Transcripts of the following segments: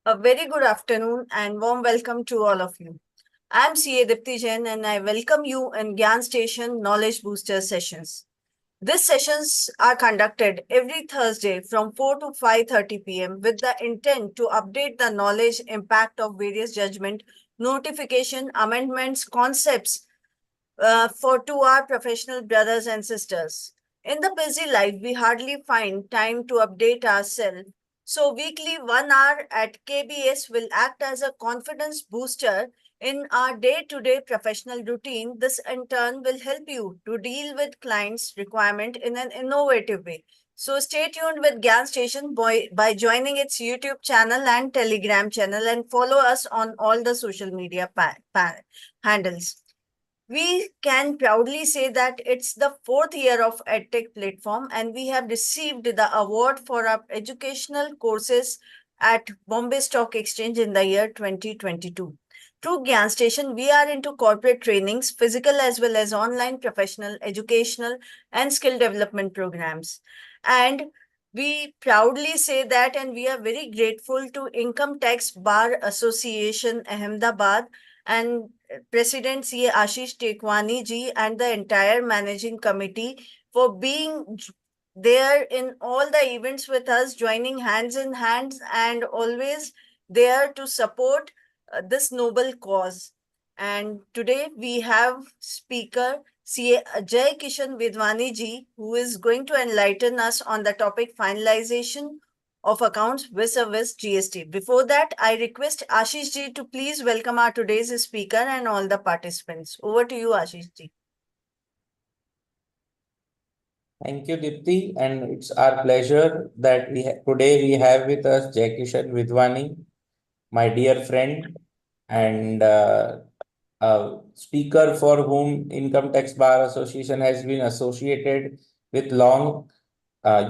A very good afternoon and warm welcome to all of you. I'm CA Dipti Jain and I welcome you in GyaanStation Knowledge Booster sessions. These sessions are conducted every Thursday from 4 to 5:30 p.m. with the intent to update the knowledge impact of various judgment, notification, amendments, concepts for to our professional brothers and sisters. In the busy life, we hardly find time to update ourselves. So, weekly 1 hour at KBS will act as a confidence booster in our day to day professional routine. This, in turn, will help you to deal with clients' requirement in an innovative way. So, stay tuned with GyaanStation by joining its YouTube channel and Telegram channel and follow us on all the social media handles. We can proudly say that it's the fourth year of EdTech platform, and we have received the award for our educational courses at Bombay Stock Exchange in the year 2022. Through GyaanStation, we are into corporate trainings, physical as well as online professional, educational, and skill development programs. And we proudly say that, and we are very grateful to Income Tax Bar Association Ahmedabad and President C. Ashish Tekwani ji and the entire managing committee for being there in all the events with us, joining hands in hands and always there to support this noble cause. And today we have speaker C. Jaykishan Vidhwani ji, who is going to enlighten us on the topic finalization of accounts vis-a-vis GST. Before that, I request Ashish ji to please welcome our today's speaker and all the participants. Over to you, Ashish ji. Thank you, Dipti, and it's our pleasure that today we have with us Jaykishan Vidhwani, my dear friend, and a speaker for whom Income Tax Bar Association has been associated with long.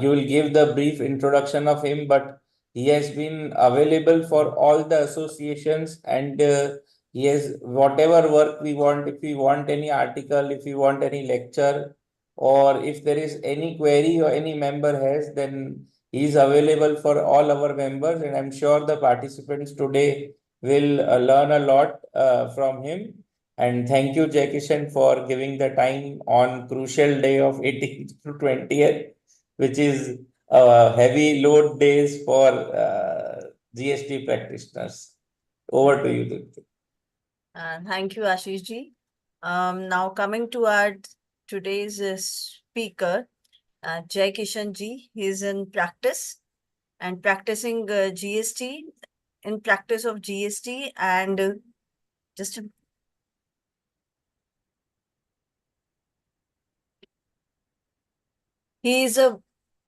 You will give the brief introduction of him, but he has been available for all the associations and he has whatever work we want. If we want any article, if we want any lecture, or if there is any query or any member has, then he is available for all our members. And I'm sure the participants today will learn a lot from him. And thank you, Jaykishan, for giving the time on crucial day of 18th to 20th, which is heavy load days for GST practitioners. Over to you, Dipti. Thank you, Ashish ji. Now coming to our today's speaker, Jai Kishan ji. He is in practice and practicing GST, in practice of GST and just he is a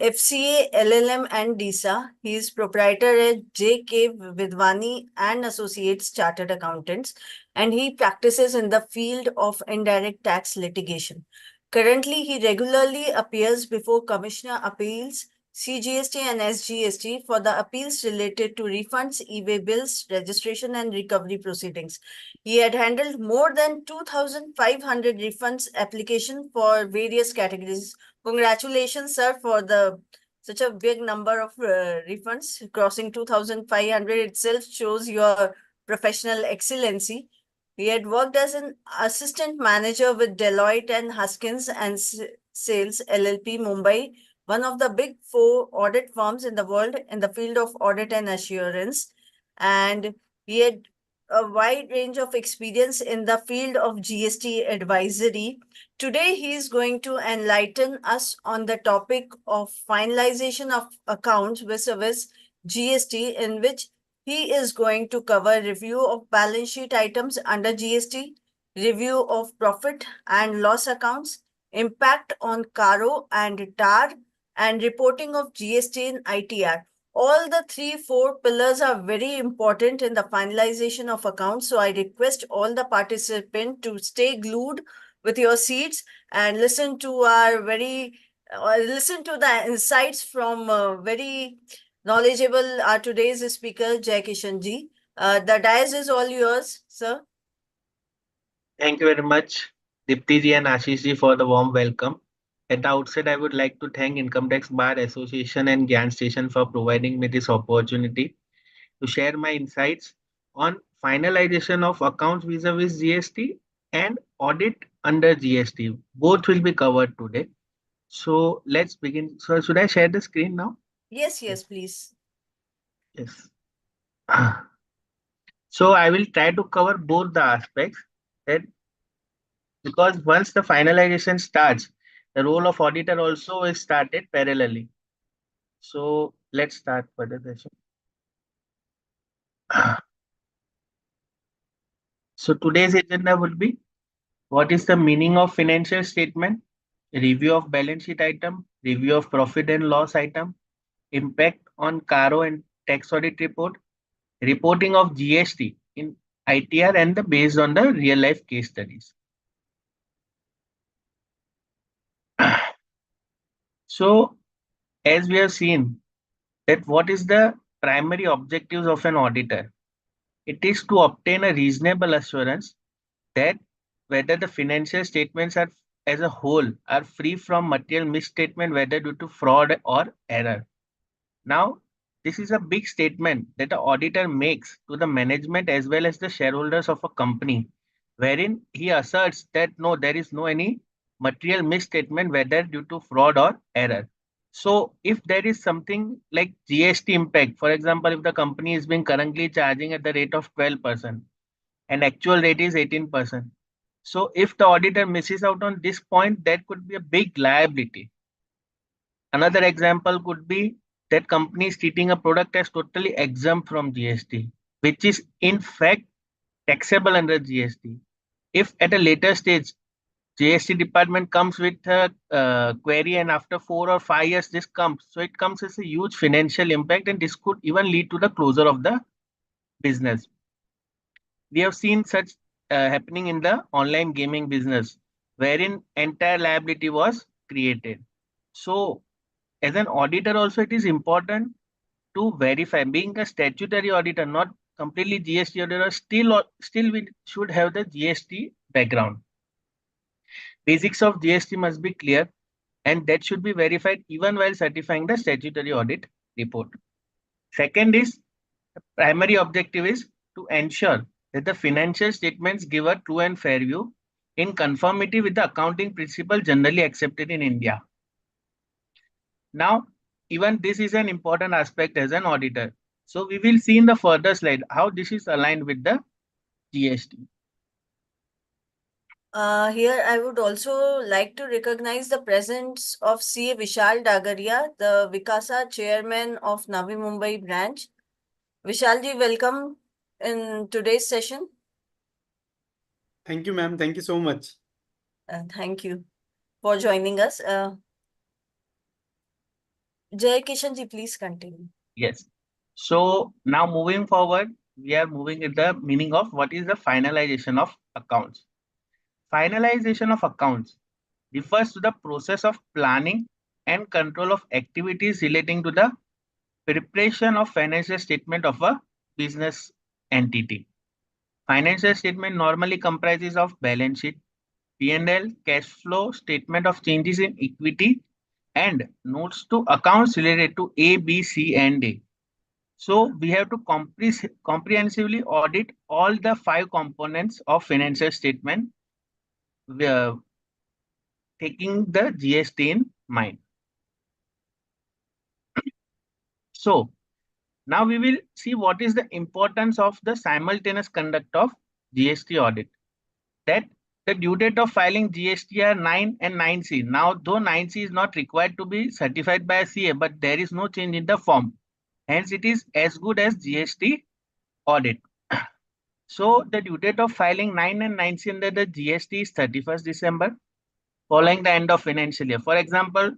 FCA, LLM and DISA. He is proprietor at J.K. Vidhwani and Associates Chartered Accountants, and he practices in the field of indirect tax litigation. Currently, he regularly appears before Commissioner Appeals, CGST and SGST for the appeals related to refunds, e-way bills, registration and recovery proceedings. He had handled more than 2,500 refunds application for various categories. Congratulations, sir, for the such a big number of refunds. Crossing 2,500 itself shows your professional excellency. He had worked as an assistant manager with Deloitte and Huskins and Sales LLP Mumbai, one of the big four audit firms in the world in the field of audit and assurance. And he had a wide range of experience in the field of GST advisory. Today, he is going to enlighten us on the topic of finalization of accounts vis-a-vis GST, in which he is going to cover review of balance sheet items under GST, review of profit and loss accounts, impact on CARO and TAR, and reporting of GST and ITR. All the 3-4 pillars are very important in the finalization of accounts. So I request all the participants to stay glued with your seats and listen to our listen to the insights from very knowledgeable today's speaker, Jaykishan ji. The dais is all yours, sir. Thank you very much, Dipti ji and Ashish ji, for the warm welcome. At the outset, I would like to thank Income Tax Bar Association and GyaanStation for providing me this opportunity. to share my insights on finalization of accounts vis-a-vis GST and audit under GST. Both will be covered today. So let's begin. So should I share the screen now? Yes, yes, please. Yes. So I will try to cover both the aspects that because once the finalization starts, the role of auditor also is started parallelly. So let's start for the session. So today's agenda will be what is the meaning of financial statement, review of balance sheet item, review of profit and loss item, impact on CARO and tax audit report, reporting of GST in ITR and the based on the real life case studies. So as we have seen that what is the primary objectives of an auditor? It is to obtain a reasonable assurance that whether the financial statements are as a whole are free from material misstatement, whether due to fraud or error. Now, this is a big statement that the auditor makes to the management as well as the shareholders of a company, wherein he asserts that no, there is no any material misstatement, whether due to fraud or error. So, if there is something like GST impact, for example, if the company is being currently charging at the rate of 12% and actual rate is 18%. So, if the auditor misses out on this point, that could be a big liability. Another example could be that company is treating a product as totally exempt from GST, which is in fact taxable under GST. If at a later stage GST department comes with a query and after 4 or 5 years this comes, so it comes as a huge financial impact and this could even lead to the closure of the business. We have seen such happening in the online gaming business, wherein entire liability was created. So as an auditor also it is important to verify being a statutory auditor, not completely GST auditor, still we should have the GST background. Basics of GST must be clear and that should be verified even while certifying the statutory audit report. Second is the primary objective is to ensure that the financial statements give a true and fair view in conformity with the accounting principle generally accepted in India. Now, even this is an important aspect as an auditor. So we will see in the further slide how this is aligned with the GST. Here, I would also like to recognize the presence of CA Vishal Dagaria, the Vikasa chairman of Navi Mumbai branch. Vishalji, welcome in today's session. Thank you, ma'am. Thank you so much. Thank you for joining us. Jaykishan ji, please continue. Yes. So now moving forward, we are moving at the meaning of what is the finalization of accounts. Finalization of accounts refers to the process of planning and control of activities relating to the preparation of financial statement of a business entity. Financial statement normally comprises of balance sheet, P&L, cash flow, statement of changes in equity, and notes to accounts related to A, B, C, and D. So we have to comprehensively audit all the 5 components of financial statement, taking the GST in mind. So now we will see what is the importance of the simultaneous conduct of GST audit. That the due date of filing GST are 9 and 9C. Now, though 9C is not required to be certified by a CA, but there is no change in the form. Hence, it is as good as GST audit. So, the due date of filing 9 and 9C under the GST is 31st December, following the end of financial year. For example,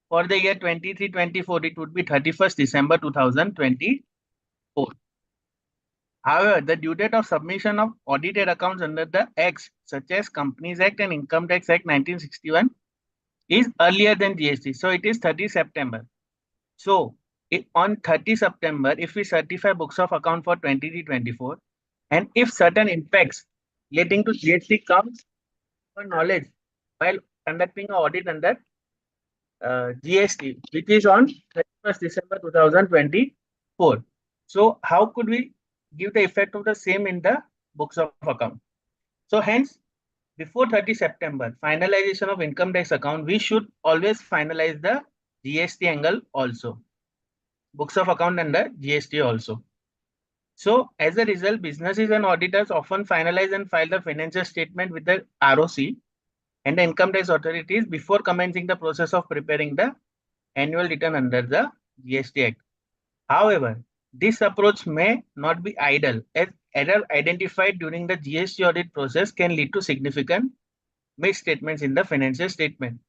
for the year 23-24, it would be 31st December 2024. However, the due date of submission of audited accounts under the Acts such as Companies Act and Income Tax Act 1961 is earlier than GST. So it is 30 September. So on 30 September, if we certify books of account for 23-24, and if certain impacts relating to GST comes for knowledge while conducting an audit under GST, which is on 31st December 2024. So how could we give the effect of the same in the books of account? So hence, before 30 September, finalization of income tax account, we should always finalize the GST angle also. Books of account and the GST also. So as a result, businesses and auditors often finalize and file the financial statement with the ROC and the income tax authorities before commencing the process of preparing the annual return under the GST Act. However, this approach may not be ideal, as error identified during the GST audit process can lead to significant misstatements in the financial statement,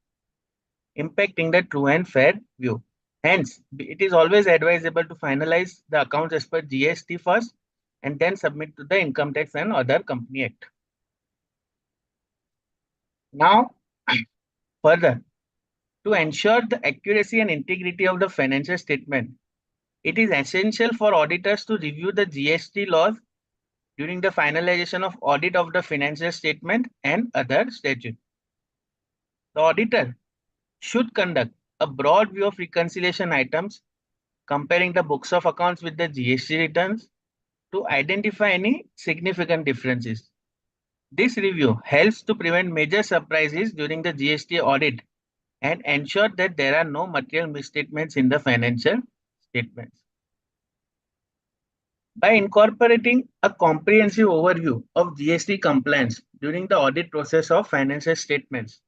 impacting the true and fair view. Hence, it is always advisable to finalize the accounts as per GST first and then submit to the Income Tax and Other Company Act. Now, further, to ensure the accuracy and integrity of the financial statement, it is essential for auditors to review the GST laws during the finalization of audit of the financial statement and other statutes. The auditor should conduct a broad view of reconciliation items, comparing the books of accounts with the GST returns to identify any significant differences. This review helps to prevent major surprises during the GST audit and ensure that there are no material misstatements in the financial statements. By incorporating a comprehensive overview of GST compliance during the audit process of financial statements,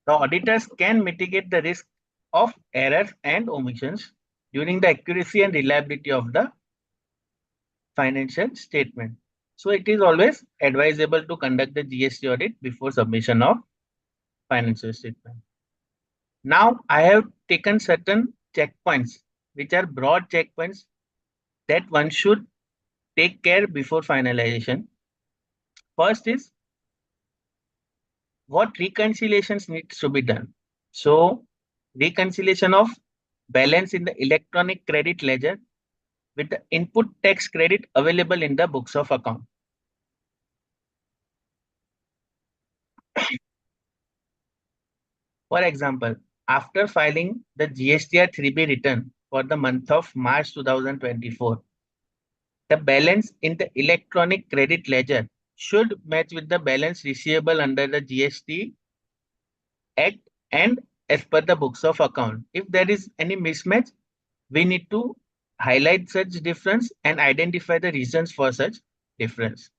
the auditors can mitigate the risk of errors and omissions during the accuracy and reliability of the financial statement. So it is always advisable to conduct the GST audit before submission of financial statement. Now I have taken certain checkpoints, which are broad checkpoints that one should take care before finalization. First is what reconciliations needs to be done. So reconciliation of balance in the electronic credit ledger with the input tax credit available in the books of account. For example, after filing the GSTR 3B return for the month of March 2024, the balance in the electronic credit ledger should match with the balance receivable under the GST Act and as per the books of account. If there is any mismatch, we need to highlight such difference and identify the reasons for such difference.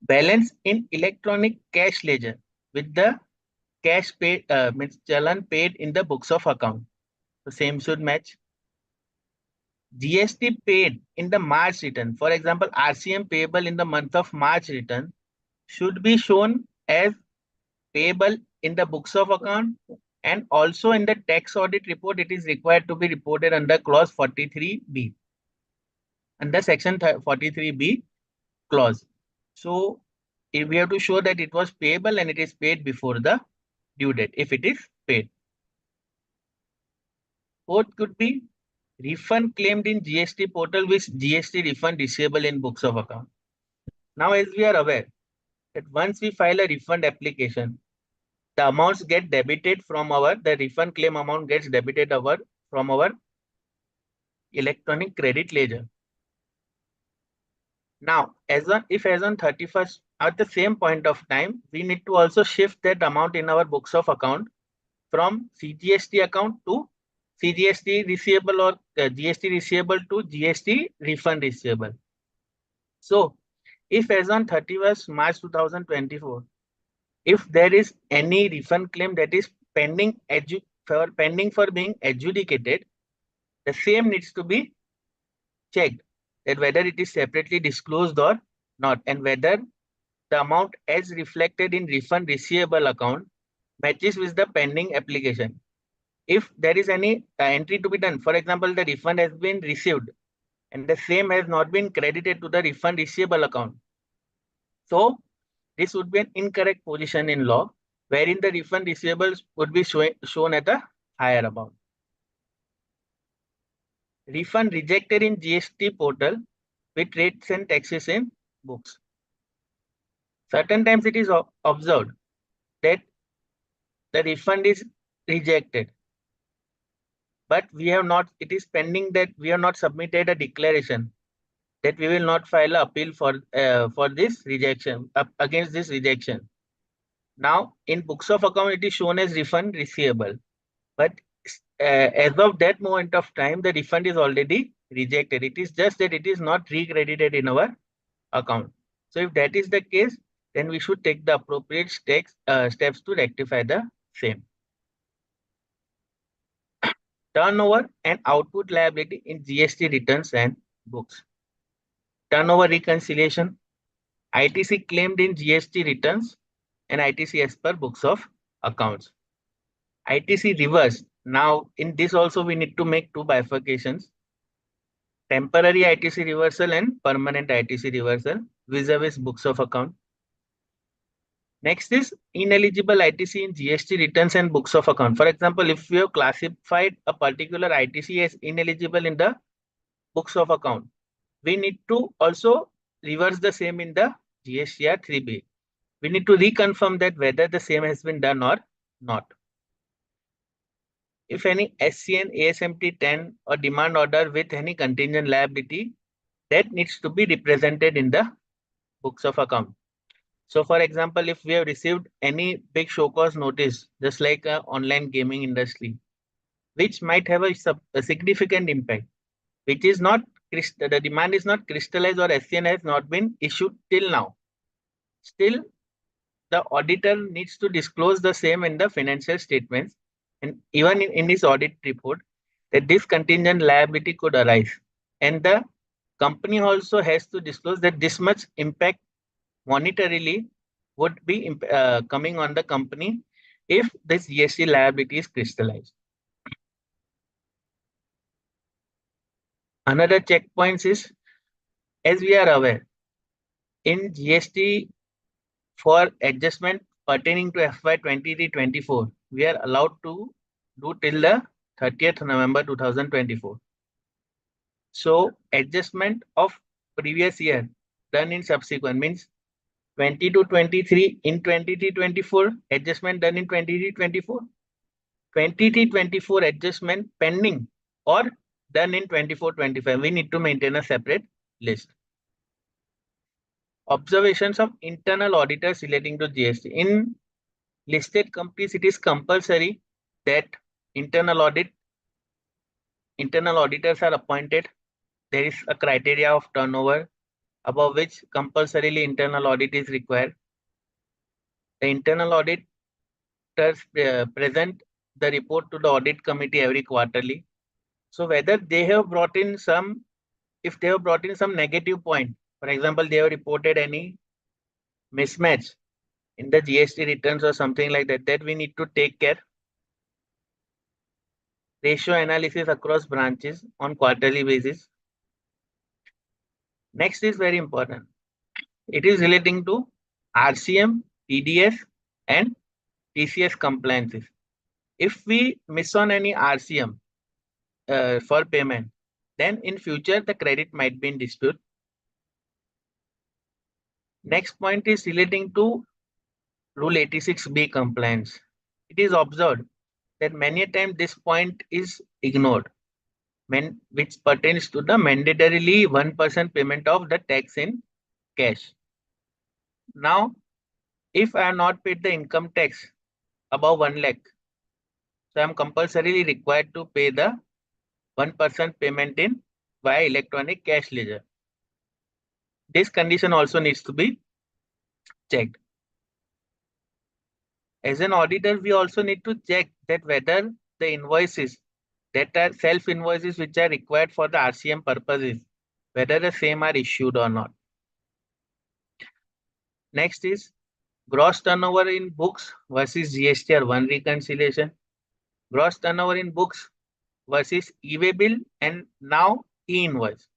Balance in electronic cash ledger with the cash paid means challan paid in the books of account. The same should match. GST paid in the March return, for example, RCM payable in the month of March return should be shown as payable in the books of account, and also in the tax audit report it is required to be reported under clause 43B, under section 43B clause. So if we have to show that it was payable and it is paid before the due date if it is paid. Fourth could be refund claimed in GST portal with GST refund receivable in books of account. Now, as we are aware that once we file a refund application, the amounts get debited from the refund claim amount gets debited from our electronic credit ledger. Now, if as on 31st, at the same point of time, we need to also shift that amount in our books of account from CGST account to CGST receivable or GST receivable to GST refund receivable. So, if as on 31st March 2024, if there is any refund claim that is pending for being adjudicated, the same needs to be checked that whether it is separately disclosed or not, and whether the amount as reflected in refund receivable account matches with the pending application. If there is any entry to be done, for example, the refund has been received and the same has not been credited to the refund receivable account. So this would be an incorrect position in law, wherein the refund receivables would be shown at a higher amount. Refund rejected in GST portal with rates and taxes in books. Certain times it is observed that the refund is rejected. but we have not, it is pending that we have not submitted a declaration that we will not file an appeal for this rejection, against this rejection. Now, in books of account, it is shown as refund receivable, but as of that moment of time, the refund is already rejected. It is just that it is not recredited in our account. So if that is the case, then we should take the appropriate steps to rectify the same. Turnover and output liability in GST returns and books. Turnover reconciliation, ITC claimed in GST returns and ITC as per books of accounts. ITC reverse. Now, in this also we need to make two bifurcations. Temporary ITC reversal and permanent ITC reversal vis-a-vis books of account. Next is ineligible ITC in GST returns and books of account. For example, if we have classified a particular ITC as ineligible in the books of account, we need to also reverse the same in the GSTR 3B. We need to reconfirm that whether the same has been done or not. If any SCN, ASMT 10 or demand order with any contingent liability, that needs to be represented in the books of account. So for example, if we have received any big show cause notice, just like an online gaming industry, which might have a significant impact, which is not, the demand is not crystallized or SCN has not been issued till now. Still, the auditor needs to disclose the same in the financial statements and even in his audit report that this contingent liability could arise. And the company also has to disclose that this much impact monetarily would be coming on the company if this GST liability is crystallized. Another checkpoints is, as we are aware, in GST for adjustment pertaining to FY 23-24, we are allowed to do till the 30th November 2024. So adjustment of previous year done in subsequent means 22-23 in 23-24, adjustment done in 23-24, 23-24 adjustment pending or done in 24-25. We need to maintain a separate list. Observations of internal auditors relating to GST. In listed companies, it is compulsory that internal auditors are appointed. There is a criteria of turnover above which compulsorily internal audit is required. The internal auditors present the report to the audit committee every quarterly. So whether they have brought in some, if they have brought in some negative point, for example, they have reported any mismatch in the GST returns or something like that, that we need to take care. Ratio analysis across branches on quarterly basis. Next is very important. It is relating to RCM, TDS and TCS compliances. If we miss on any RCM for payment, then in future the credit might be in dispute. Next point is relating to Rule 86B compliance. It is observed that many a time this point is ignored, which pertains to the mandatorily 1% payment of the tax in cash. Now, if I have not paid the income tax above 1 lakh, so I am compulsorily required to pay the 1% payment in via electronic cash ledger. This condition also needs to be checked. As an auditor, we also need to check that whether the invoices that are self invoices which are required for the RCM purposes, whether the same are issued or not. Next is gross turnover in books versus GSTR 1 reconciliation. Gross turnover in books versus e-way bill and now e-invoice.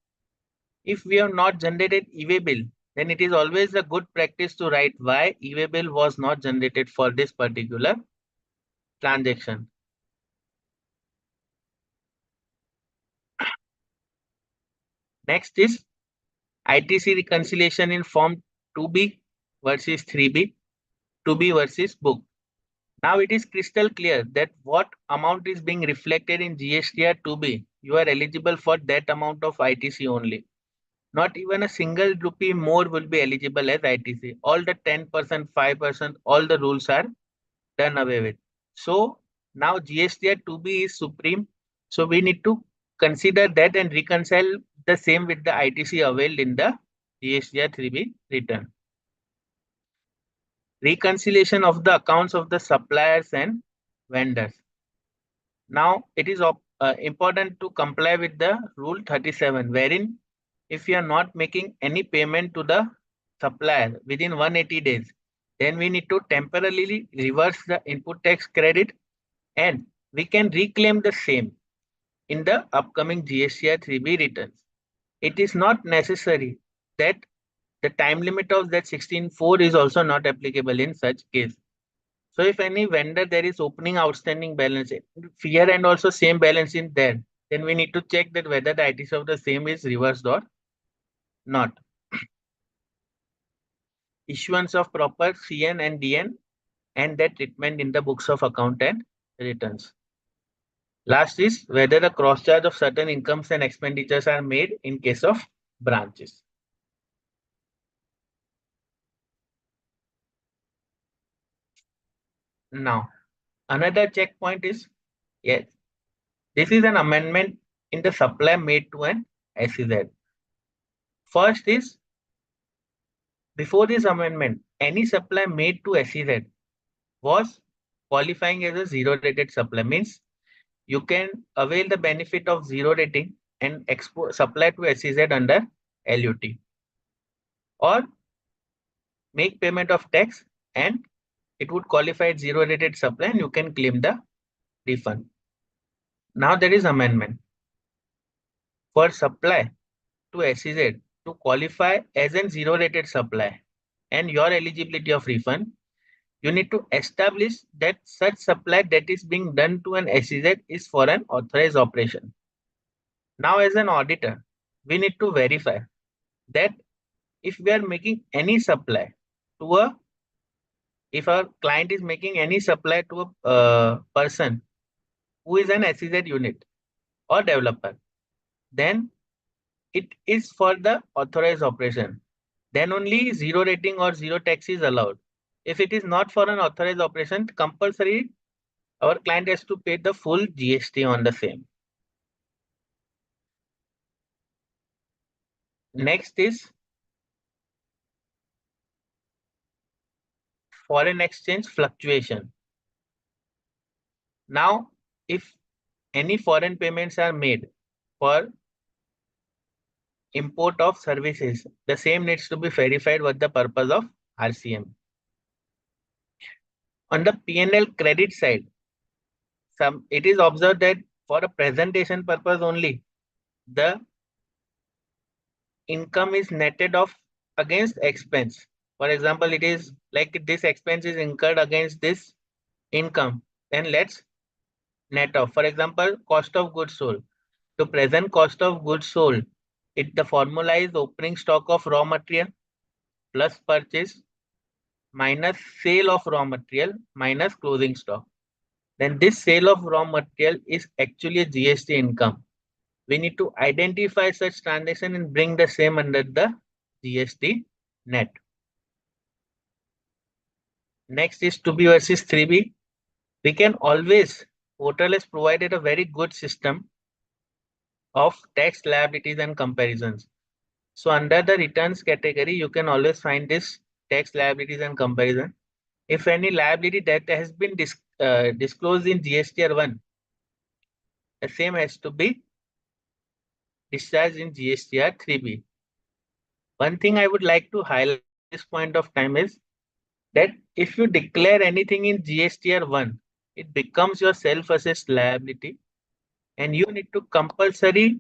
If we have not generated e-way bill, then it is always a good practice to write why e-way bill was not generated for this particular transaction. Next is ITC reconciliation in form 2B versus 3B, 2B versus book. Now it is crystal clear that what amount is being reflected in GSTR 2B, you are eligible for that amount of ITC only. Not even a single rupee more will be eligible as ITC. All the 10%, 5%, all the rules are done away with. So now GSTR 2B is supreme. So we need to consider that and reconcile the same with the ITC availed in the GSTR 3B return. Reconciliation of the accounts of the suppliers and vendors. Now it is important to comply with the rule 37, wherein if you are not making any payment to the supplier within 180 days, then we need to temporarily reverse the input tax credit and we can reclaim the same in the upcoming GSTR 3B returns. It is not necessary that the time limit of that 16.4 is also not applicable in such case. So if any vendor there is opening outstanding balance here and also same balance in there, then we need to check that whether the ITC of the same is reversed or not. Issuance of proper CN and DN and their treatment in the books of account and returns. Last is whether the cross charge of certain incomes and expenditures are made in case of branches. Now, another checkpoint is, yes, this is an amendment in the supply made to an SEZ. First is, before this amendment, any supply made to SEZ was qualifying as a zero rated supply, means you can avail the benefit of zero rating and supply to SEZ under LUT or make payment of tax and it would qualify as zero rated supply and you can claim the refund. Now there is amendment. For supply to SEZ to qualify as a zero rated supply and your eligibility of refund, you need to establish that such supply that is being done to an SEZ is for an authorized operation. Now as an auditor, we need to verify that if we are making any supply to a, if our client is making any supply to a person who is an SEZ unit or developer, then it is for the authorized operation. Then only zero rating or zero tax is allowed. If it is not for an authorized operation, compulsory our client has to pay the full GST on the same. Next is foreign exchange fluctuation. Now, if any foreign payments are made for import of services, the same needs to be verified with the purpose of RCM. On the P&L credit side, it is observed that for a presentation purpose only, the income is netted off against expense. For example, it is like this expense is incurred against this income. Then let's net off. For example, cost of goods sold. To present cost of goods sold, the formula is opening stock of raw material plus purchase minus sale of raw material minus closing stock. Then this sale of raw material is actually a GST income. We need to identify such transaction and bring the same under the GST net. Next is 2B versus 3B. We can always, portal has provided a very good system of tax liabilities and comparisons. So under the returns category, you can always find this tax liabilities and comparison. If any liability that has been disclosed in GSTR 1, the same has to be discharged in GSTR 3B. One thing I would like to highlight at this point of time is that if you declare anything in GSTR 1, it becomes your self-assessed liability and you need to compulsory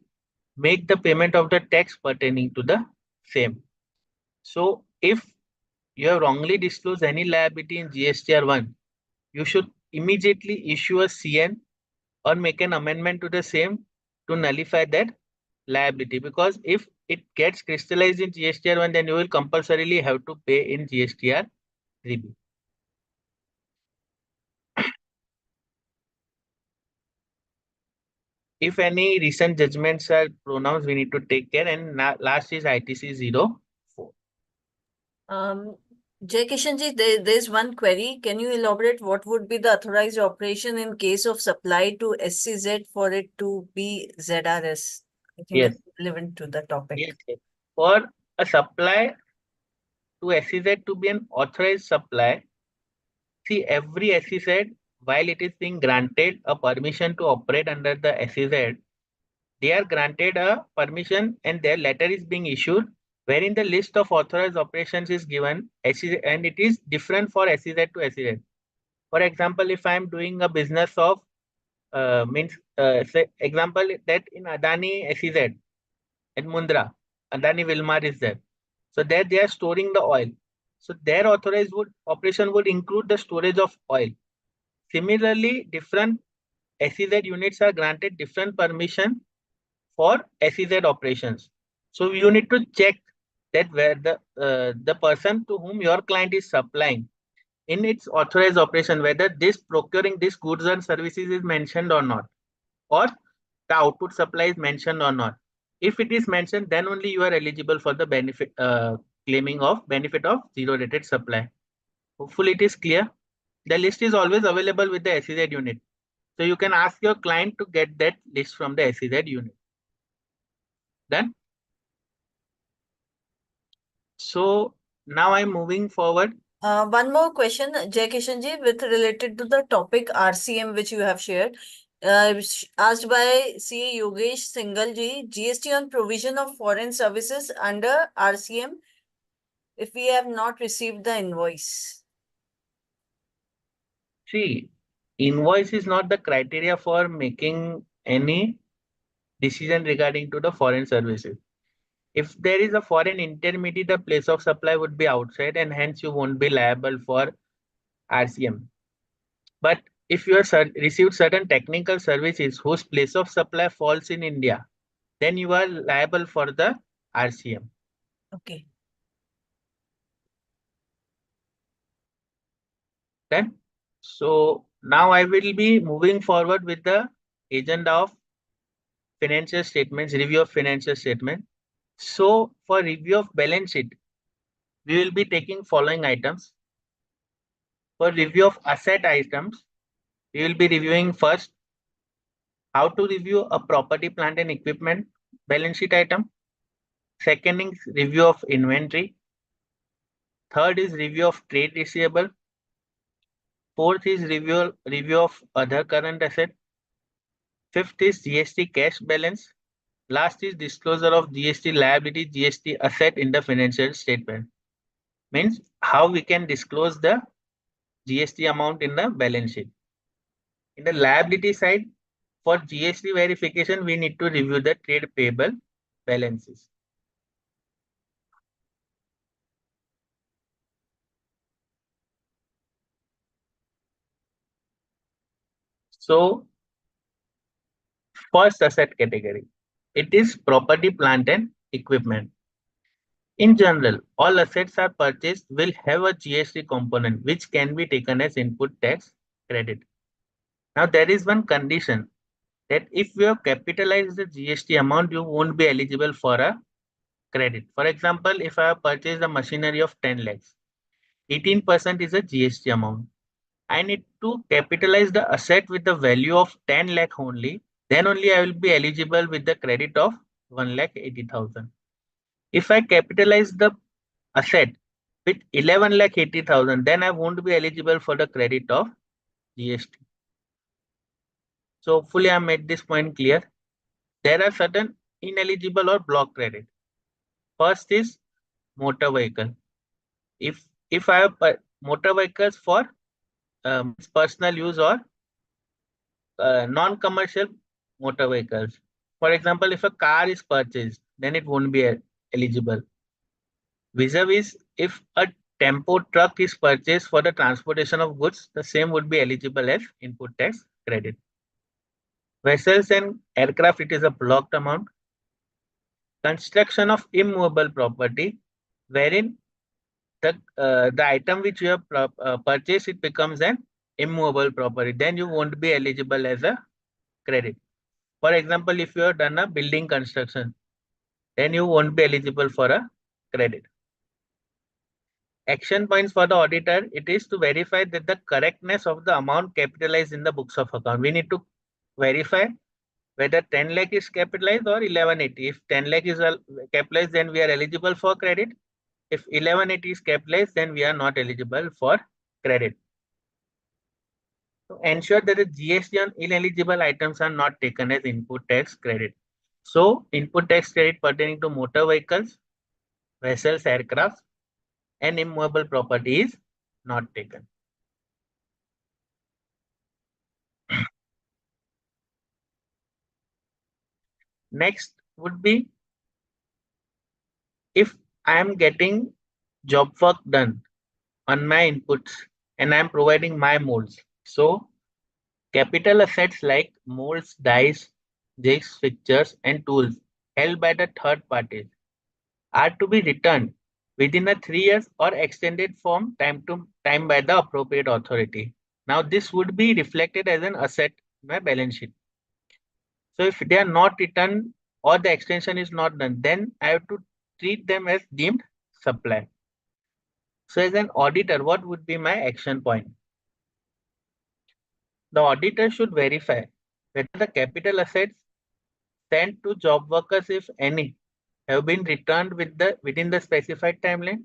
make the payment of the tax pertaining to the same. So if you have wrongly disclosed any liability in GSTR 1, you should immediately issue a CN or make an amendment to the same to nullify that liability, because if it gets crystallized in GSTR 1, then you will compulsorily have to pay in GSTR 3B. if any recent judgments are pronounced, we need to take care. And last is ITC 04. Jaykishan ji, there's one query. Can you elaborate what would be the authorized operation in case of supply to SCZ for it to be ZRS? I think Yes. it's relevant to the topic. Yes. For a supply to SEZ to be an authorized supply, see, every SEZ, while it is being granted a permission to operate under the SEZ, they are granted a permission and their letter is being issued wherein the list of authorized operations is given SEZ, and it is different for SEZ to SEZ. For example, if I am doing a business of say example that in Adani SEZ at Mundra, Adani Wilmar is there. So there they are storing the oil. So their authorized operation would include the storage of oil. Similarly, different SEZ units are granted different permission for SEZ operations. So you need to check that where the person to whom your client is supplying in its authorized operation, whether this procuring these goods and services is mentioned or not, or the output supply is mentioned or not. If it is mentioned, then only you are eligible for the benefit claiming of benefit of zero rated supply. Hopefully it is clear. The list is always available with the SEZ unit. So you can ask your client to get that list from the SEZ unit. Done? So now I'm moving forward. One more question, Jaykishan ji, with related to the topic RCM which you have shared. Asked by CA Yogesh Singhal ji, GST on provision of foreign services under RCM if we have not received the invoice. See, invoice is not the criteria for making any decision regarding to the foreign services. If there is a foreign intermediary, the place of supply would be outside and hence you won't be liable for RCM. But if you have received certain technical services whose place of supply falls in India, then you are liable for the RCM. Okay. Then, so now I will be moving forward with the agenda of financial statements, review of financial statement. So for review of balance sheet, we will be taking following items. For review of asset items, we will be reviewing first how to review a property, plant and equipment balance sheet item. Second is review of inventory. Third is review of trade receivable. Fourth is review of other current asset. Fifth is GST cash balance. Last is disclosure of GST liability, GST asset in the financial statement. Means how we can disclose the GST amount in the balance sheet. In the liability side, for GST verification, we need to review the trade payable balances. So, first asset category, it is property, plant and equipment. In general, all assets are purchased will have a GST component which can be taken as input tax credit. Now, there is one condition that if you have capitalized the GST amount, you won't be eligible for a credit. For example, if I have purchased a machinery of 10 lakhs, 18% is a GST amount. I need to capitalize the asset with the value of 10 lakh only. Then only I will be eligible with the credit of 1,80,000. If I capitalize the asset with 11,80,000, then I won't be eligible for the credit of GST. So hopefully I made this point clear. There are certain ineligible or block credit. First is motor vehicle. If I have motor vehicles for personal use or non-commercial motor vehicles. For example, if a car is purchased, then it won't be eligible. Vis-a-vis, if a tempo truck is purchased for the transportation of goods, the same would be eligible as input tax credit. Vessels and aircraft, it is a blocked amount. Construction of immovable property, wherein the item which you have purchased, it becomes an immovable property. Then you won't be eligible as a credit. For example, if you have done a building construction, then you won't be eligible for a credit. Action points for the auditor, it is to verify that the correctness of the amount capitalized in the books of account. We need to verify whether 10 lakh is capitalized or 1180. If 10 lakh is capitalized, then we are eligible for credit. If 1180 is capitalized, then we are not eligible for credit. To ensure that the GST on ineligible items are not taken as input tax credit. So input tax credit pertaining to motor vehicles, vessels, aircraft, and immovable property is not taken. Next would be if I am getting job work done on my inputs and I am providing my molds. So capital assets like molds, dies, jigs, fixtures, and tools held by the third parties are to be returned within a 3 years or extended from time to time by the appropriate authority. Now this would be reflected as an asset in my balance sheet. So if they are not returned or the extension is not done, then I have to treat them as deemed supply. So as an auditor, what would be my action point? The auditor should verify whether the capital assets sent to job workers, if any, have been returned within the specified timeline.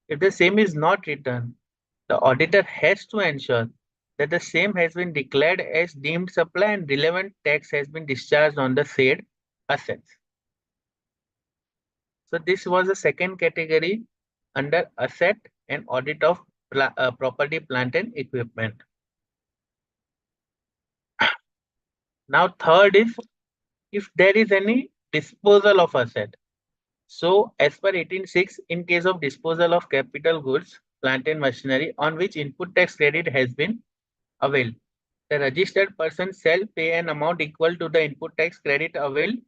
If the same is not returned, the auditor has to ensure that the same has been declared as deemed supply and relevant tax has been discharged on the said assets. So this was the second category under asset and audit of property, plant and equipment. Now third is if there is any disposal of asset. So as per 18.6, in case of disposal of capital goods, plant and machinery on which input tax credit has been availed, the registered person shall pay an amount equal to the input tax credit availed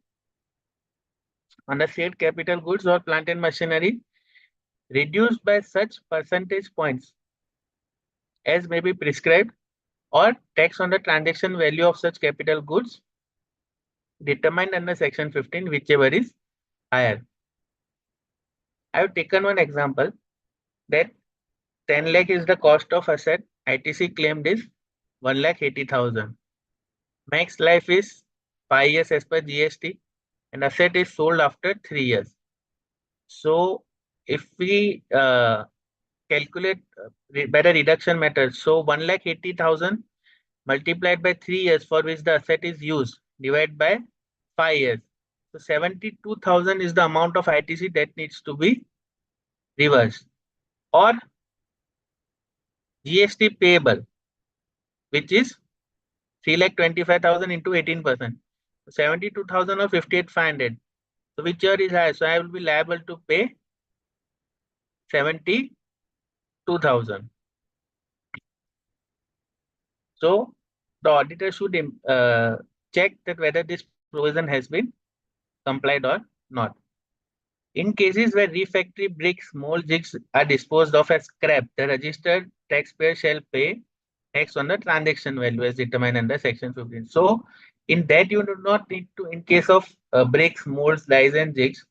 on the said capital goods or plant and machinery, reduced by such percentage points as may be prescribed, or tax on the transaction value of such capital goods determined under section 15, whichever is higher. I have taken one example that 10 lakh is the cost of asset. ITC claimed is 1,80,000. Max life is 5 years as per GST, and asset is sold after 3 years. So if we calculate by the reduction method, so 1,80,000 multiplied by 3 years for which the asset is used, divided by 5 years. So 72,000 is the amount of ITC that needs to be reversed. Or GST payable, which is 3,25,000 into 18%. 72,000 or 58,500. So which year is higher? So I will be liable to pay 72,000. So the auditor should check that whether this provision has been complied or not. In cases where refractory bricks, mold, jigs are disposed of as scrap, the registered taxpayer shall pay tax on the transaction value as determined under section 15. So in that you do not need to, in case of bricks, molds, dies and jigs,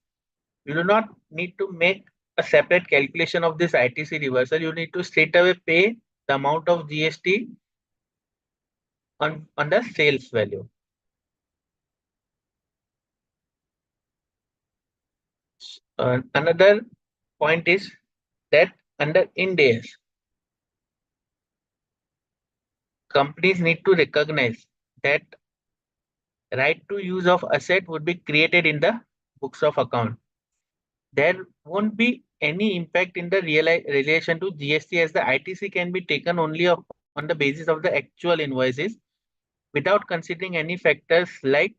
you do not need to make a separate calculation of this ITC reversal. You need to straight away pay the amount of GST on the sales value. Another point is that under Ind AS, companies need to recognize that right to use of asset would be created in the books of account. There won't be any impact in the relation to GST, as the ITC can be taken only on the basis of the actual invoices without considering any factors like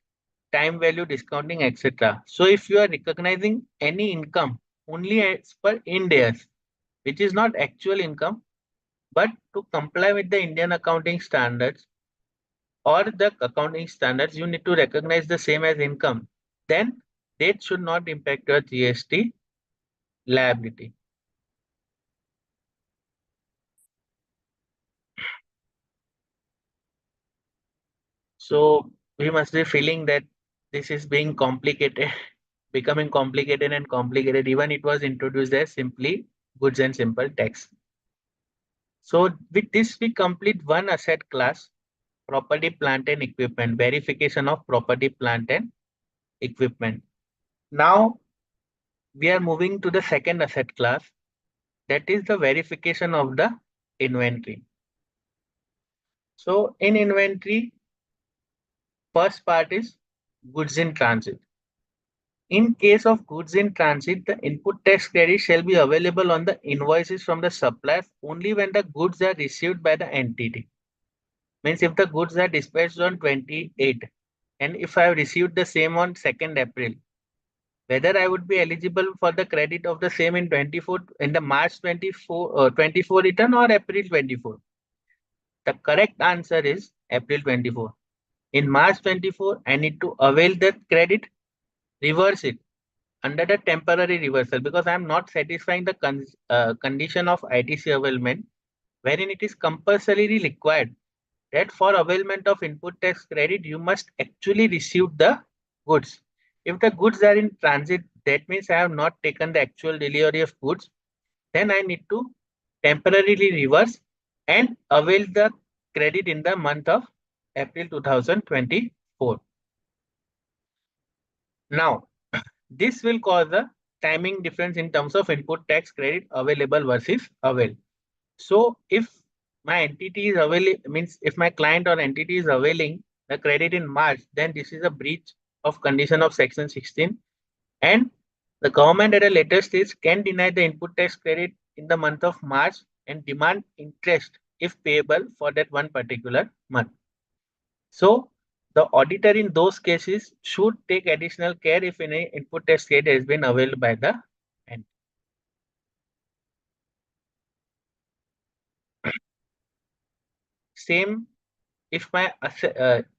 time value, discounting, etc. So if you are recognizing any income only as per Ind AS, which is not actual income, but to comply with the Indian accounting standards or the accounting standards, you need to recognize the same as income. Then that should not impact your GST liability. So we must be feeling that this is being complicated, becoming complicated and complicated. Even it was introduced as simply goods and simple tax. So with this, we complete one asset class, property, plant and equipment, verification of property, plant and equipment. Now we are moving to the second asset class, that is the verification of the inventory. So in inventory, first part is goods in transit. In case of goods in transit, the input tax credit shall be available on the invoices from the suppliers only when the goods are received by the entity. Means if the goods are dispatched on 28 and if I have received the same on 2nd April, whether I would be eligible for the credit of the same in 24 in the March 24 return or April 24. The correct answer is April 24. In March 24, I need to avail the credit, reverse it under the temporary reversal because I am not satisfying the condition of ITC availment, wherein it is compulsorily required that for availment of input tax credit, you must actually receive the goods. If the goods are in transit, that means I have not taken the actual delivery of goods, then I need to temporarily reverse and avail the credit in the month of April 2024. Now, this will cause a timing difference in terms of input tax credit available versus avail. So if my entity is availing, means if my client or entity is availing the credit in March, then this is a breach of condition of section 16 and the government at a later stage can deny the input tax credit in the month of March and demand interest if payable for that one particular month. So the auditor in those cases should take additional care if any input tax credit has been availed by the entity. Same if my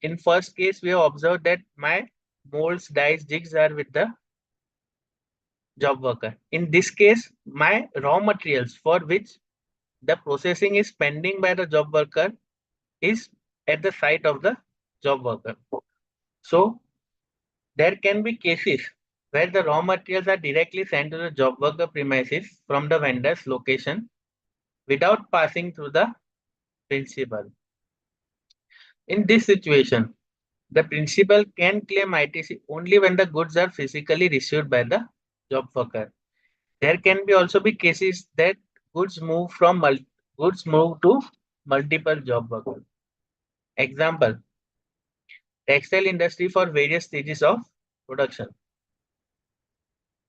in first case we have observed that my molds, dies, jigs are with the job worker. In this case, my raw materials for which the processing is pending by the job worker is at the site of the job worker. So there can be cases where the raw materials are directly sent to the job worker premises from the vendor's location without passing through the principal. In this situation, the principal can claim ITC only when the goods are physically received by the job worker. There can be also be cases that goods move to multiple job workers. Example, textile industry for various stages of production.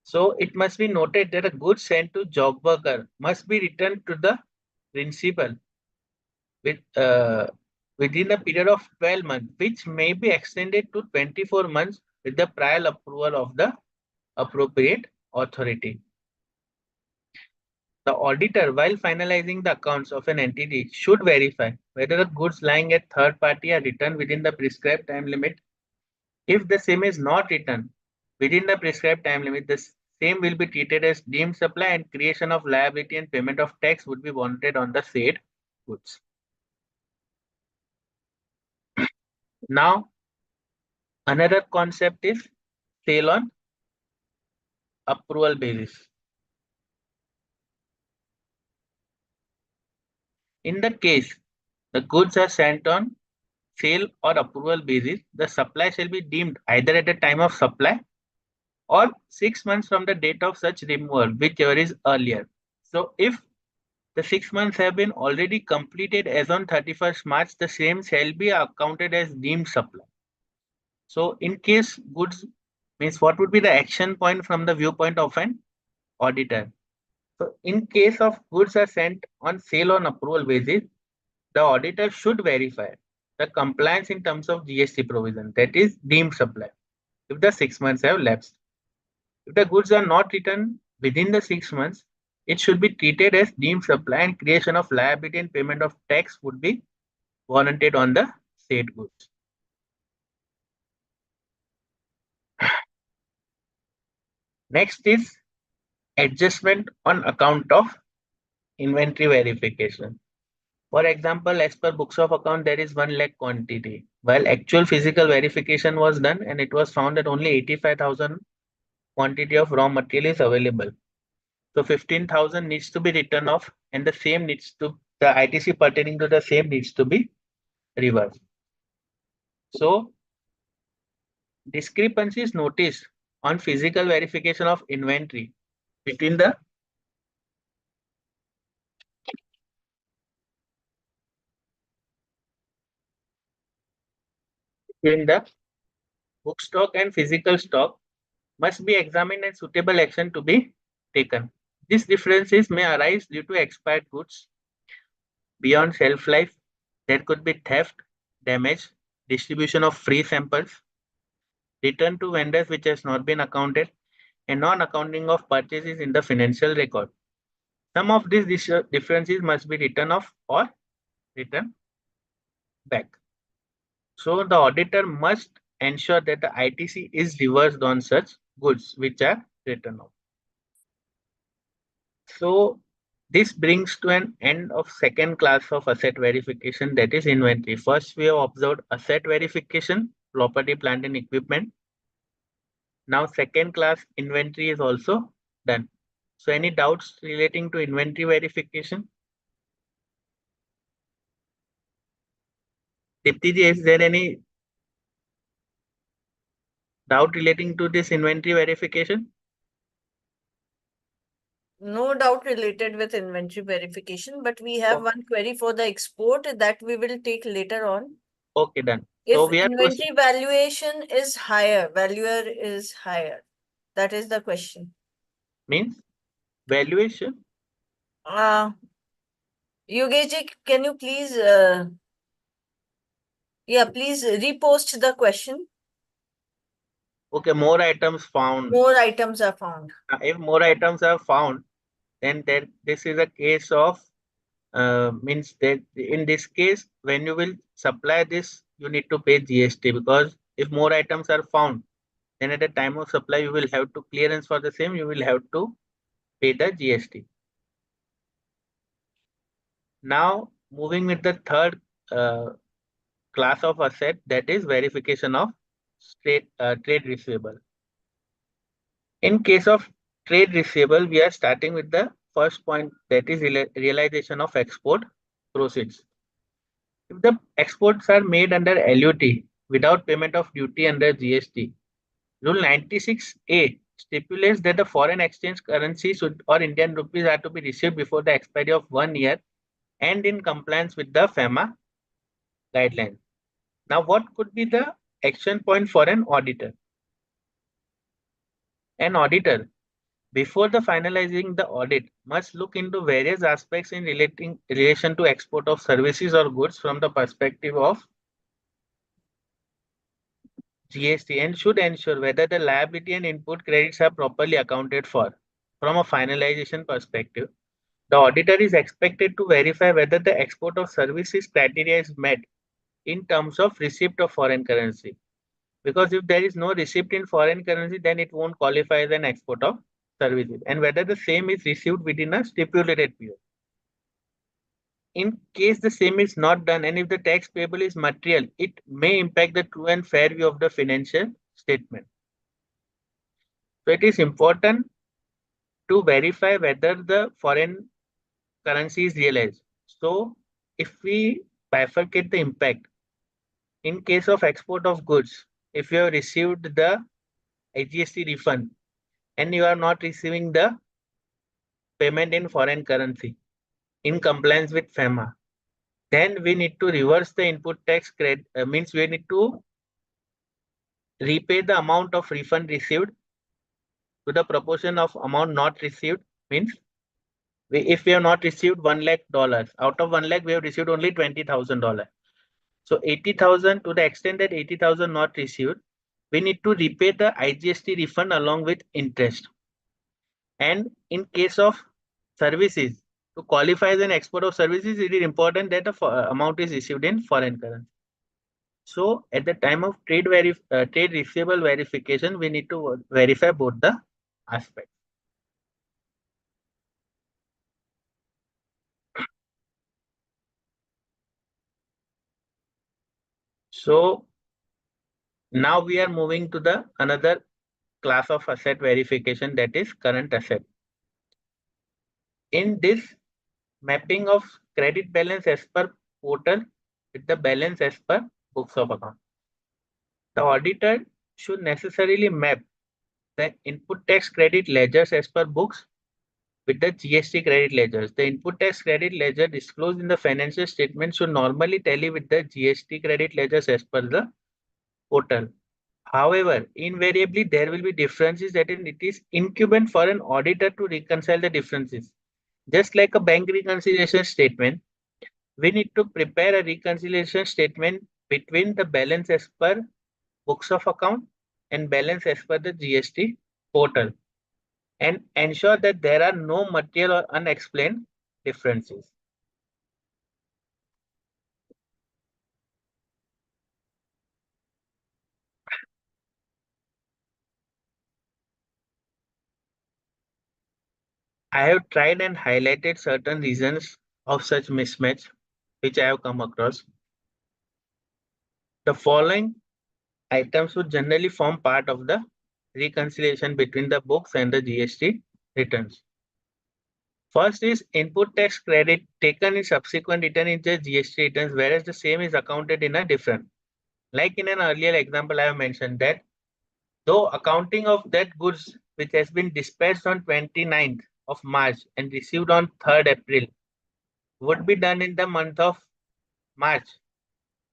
So it must be noted that a good sent to job worker must be returned to the principal with within a period of 12 months, which may be extended to 24 months with the prior approval of the appropriate authority. The auditor, while finalizing the accounts of an entity, should verify whether the goods lying at third party are returned within the prescribed time limit. If the same is not returned within the prescribed time limit, the same will be treated as deemed supply and creation of liability and payment of tax would be warranted on the said goods. Now, another concept is sale on approval basis. In the case the goods are sent on sale or approval basis, the supply shall be deemed either at the time of supply or 6 months from the date of such removal, whichever is earlier. So if the 6 months have been already completed as on 31st March, the same shall be accounted as deemed supply. So in case goods means what would be the action point from the viewpoint of an auditor? So in case of goods are sent on sale on approval basis, the auditor should verify the compliance in terms of GST provision, that is deemed supply, if the 6 months have lapsed. If the goods are not returned within the 6 months, it should be treated as deemed supply and creation of liability and payment of tax would be warranted on the said goods. Next is adjustment on account of inventory verification. For example, as per books of account, there is 1 lakh quantity, while actual physical verification was done and it was found that only 85,000 quantity of raw material is available. So 15,000 needs to be written off, and the ITC pertaining to the same needs to be reversed. So discrepancy is noticed on physical verification of inventory between the book stock and physical stock must be examined and suitable action to be taken. These differences may arise due to expired goods beyond shelf life. There could be theft, damage, distribution of free samples, return to vendors which has not been accounted, and non-accounting of purchases in the financial record. Some of these differences must be written off or written back. So the auditor must ensure that the ITC is reversed on such goods which are written off. So this brings to an end of second class of asset verification, that is inventory. First, we have observed asset verification, property, plant and equipment. Now second class inventory is also done. So any doubts relating to inventory verification? Dipti ji, is there any doubt relating to this inventory verification? No doubt related with inventory verification, but we have Okay. one query for the export that we will take later on. Okay, done. If So we have to inventory valuation is higher, valuer is higher. That is the question. means valuation. Yogesh, can you please, please repost the question. Okay, more items found. More items are found. If more items are found, then this is a case of means that in this case, when you will supply this, you need to pay GST, because if more items are found, then at the time of supply, you will have to clearance for the same, you will have to pay the GST. Now, moving with the third class of asset, that is verification of trade receivable. In case of trade receivable, we are starting with the first point, that is realization of export proceeds. If the exports are made under LUT without payment of duty under GST, Rule 96A stipulates that the foreign exchange currency or Indian rupees are to be received before the expiry of 1 year and in compliance with the FEMA guidelines. Now, what could be the action point for an auditor? An auditor, before the finalizing the audit, must look into various aspects in relation to export of services or goods from the perspective of GST, and should ensure whether the liability and input credits are properly accounted for. From a finalization perspective, the auditor is expected to verify whether the export of services criteria is met in terms of receipt of foreign currency. Because if there is no receipt in foreign currency, then it won't qualify as an export of services, and whether the same is received within a stipulated period. In case the same is not done, and if the tax payable is material, it may impact the true and fair view of the financial statement. So it is important to verify whether the foreign currency is realized. So if we bifurcate the impact, in case of export of goods, if you have received the GST refund and you are not receiving the payment in foreign currency in compliance with FEMA, then we need to reverse the input tax credit, means we need to repay the amount of refund received to the proportion of amount not received. Means if we have not received $1 lakh, out of 1 lakh we have received only $20,000. So 80,000, to the extent that 80,000 not received, we need to repay the IGST refund along with interest. And in case of services, to qualify as an export of services, it is important that the amount is received in foreign currency. So at the time of trade receivable verification, we need to verify both the aspects. So now we are moving to the another class of asset verification, that is current asset. In this, mapping of credit balance as per portal with the balance as per books of account. The auditor should necessarily map the input tax credit ledgers as per books with the GST credit ledgers. The input tax credit ledger disclosed in the financial statement should normally tally with the GST credit ledgers as per the portal. However, invariably there will be differences that it is incumbent for an auditor to reconcile the differences. Just like a bank reconciliation statement, we need to prepare a reconciliation statement between the balance as per books of account and balance as per the GST portal and ensure that there are no material or unexplained differences. I have tried and highlighted certain reasons of such mismatch which I have come across. The following items would generally form part of the reconciliation between the books and the GST returns. First is input tax credit taken in subsequent return in the GST returns, whereas the same is accounted in a different. Like in an earlier example, I have mentioned that though accounting of that goods which has been dispatched on 29th of March and received on 3rd April would be done in the month of March,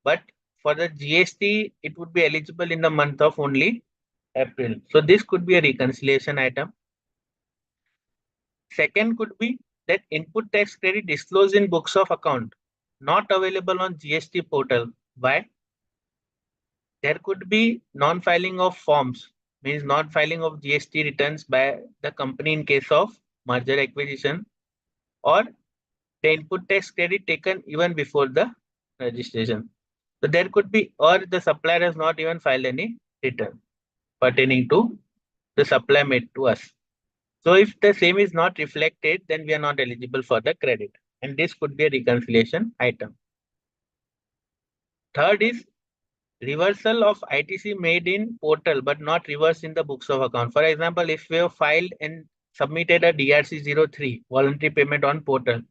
but for the GST, it would be eligible in the month of only April. So this could be a reconciliation item. Second could be that input tax credit disclosed in books of account, not available on GST portal. Why? There could be non-filing of forms, means non-filing of GST returns by the company in case of merger acquisition, or the input tax credit taken even before the registration. So there could be, or the supplier has not even filed any return pertaining to the supply made to us. So if the same is not reflected, then we are not eligible for the credit. And this could be a reconciliation item. Third is reversal of ITC made in portal but not reversed in the books of account. For example, if we have filed and submitted a DRC 03 voluntary payment on portal,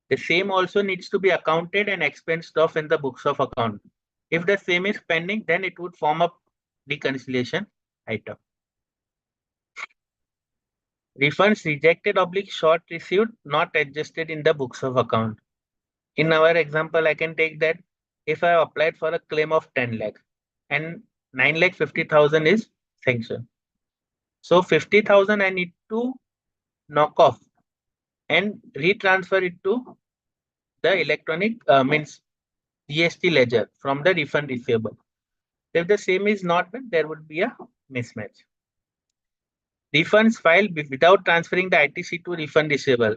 the same also needs to be accounted and expensed off in the books of account. If the same is pending, then it would form a reconciliation item. Refunds rejected / short received not adjusted in the books of account. In our example, I can take that if I have applied for a claim of 10 lakh and 9,50,000 is sanctioned. So 50,000 I need to knock off and retransfer it to the electronic means GST ledger from the refund receivable. If the same is not done, there would be a mismatch. Refunds filed without transferring the ITC to refund receivable.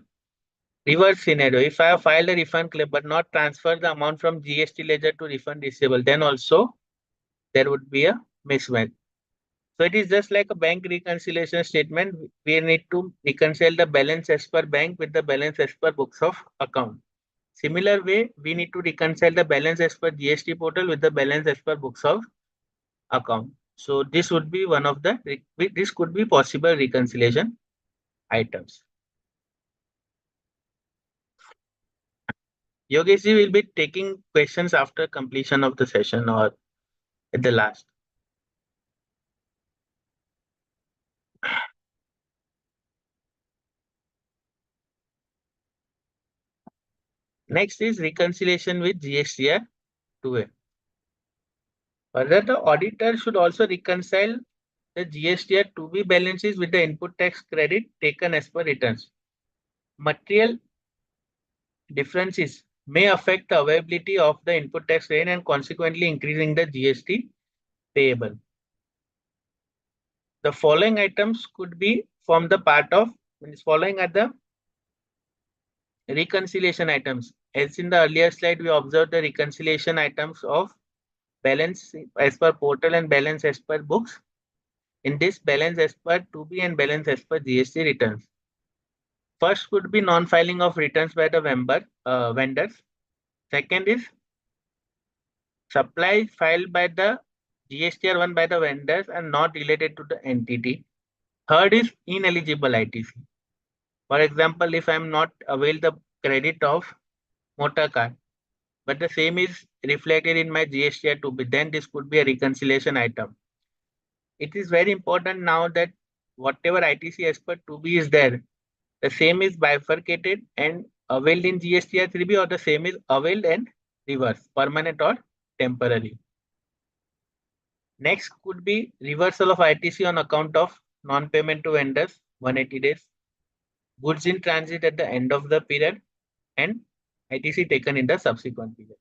Reverse scenario, if I have filed a refund claim but not transferred the amount from GST ledger to refund receivable, then also there would be a mismatch. So it is just like a bank reconciliation statement. We need to reconcile the balance as per bank with the balance as per books of account. Similar way, we need to reconcile the balance as per GST portal with the balance as per books of account. So this would be one of the, this could be possible reconciliation items. Yogesh ji will be taking questions after completion of the session or at the last. Next is reconciliation with GSTR 2A. Further, the auditor should also reconcile the GSTR 2B balances with the input tax credit taken as per returns. Material differences may affect the availability of the input tax credit and consequently increasing the GST payable. The following items could be from the part of, following are the reconciliation items. As in the earlier slide, we observed the reconciliation items of balance as per portal and balance as per books. In this, balance as per 2B and balance as per GST returns. First could be non-filing of returns by the vendors. Second is Supplies filed by the GST are one by the vendors and not related to the entity. Third is ineligible ITC. For example, if I am not avail the credit of motor car, but the same is reflected in my GST to be, then this could be a reconciliation item. It is very important now that whatever ITC as per 2B is there, the same is bifurcated and availed in GST 3B, or the same is availed and reverse, permanent or temporary. Next could be reversal of ITC on account of non-payment to vendors, 180 days, goods in transit at the end of the period, and ITC taken in the subsequent period.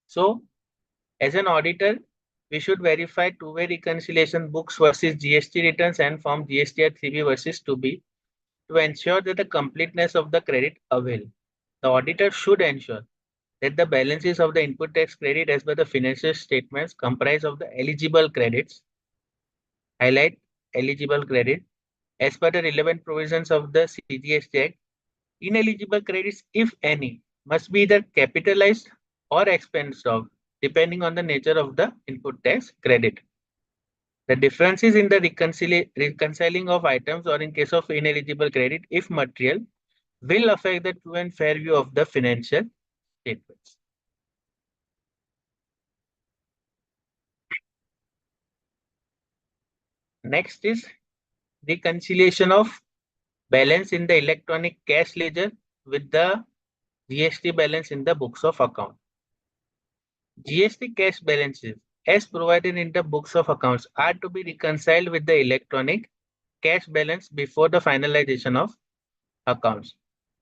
So, as an auditor, we should verify two-way reconciliation books versus GST returns and form GST at 3B versus 2B to ensure that the completeness of the credit avail. The auditor should ensure that the balances of the input tax credit as per the financial statements comprise of the eligible credits, highlight eligible credit, as per the relevant provisions of the CGST Act. Ineligible credits, if any, must be either capitalized or expensed of, depending on the nature of the input tax credit. The differences in the reconciling of items or in case of ineligible credit, if material, will affect the true and fair view of the financial statements. Next is reconciliation of balance in the electronic cash ledger with the GST balance in the books of account. GST cash balances as provided in the books of accounts are to be reconciled with the electronic cash balance before the finalization of accounts.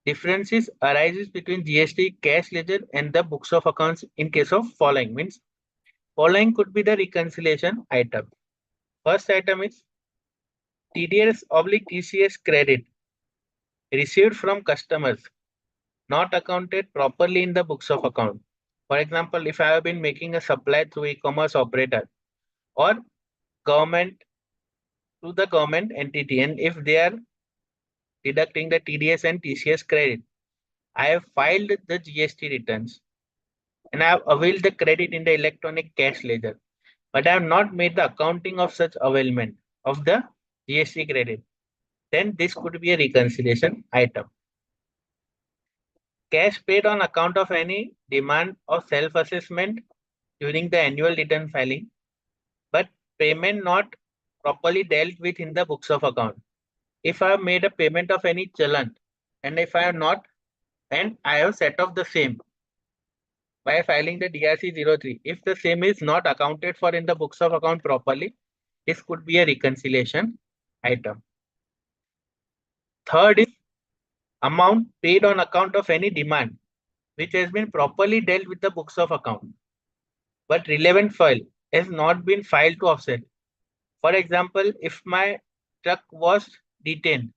Differences arises between GST cash ledger and the books of accounts in case of following, means following could be the reconciliation item. First item is TDS/TCS credit received from customers not accounted properly in the books of account. For example, if I have been making a supply through e-commerce operator or government to the government entity, and if they are deducting the TDS and TCS credit, I have filed the GST returns and I have availed the credit in the electronic cash ledger, but I have not made the accounting of such availment of the GST credit. Then this could be a reconciliation item. Cash paid on account of any demand or self-assessment during the annual return filing, but payment not properly dealt with in the books of account. If I have made a payment of any challan, and if I have not, and I have set off the same by filing the DRC 03, if the same is not accounted for in the books of account properly, this could be a reconciliation item. Third is amount paid on account of any demand which has been properly dealt with the books of account, but relevant file has not been filed to offset. For example, if my truck was detained,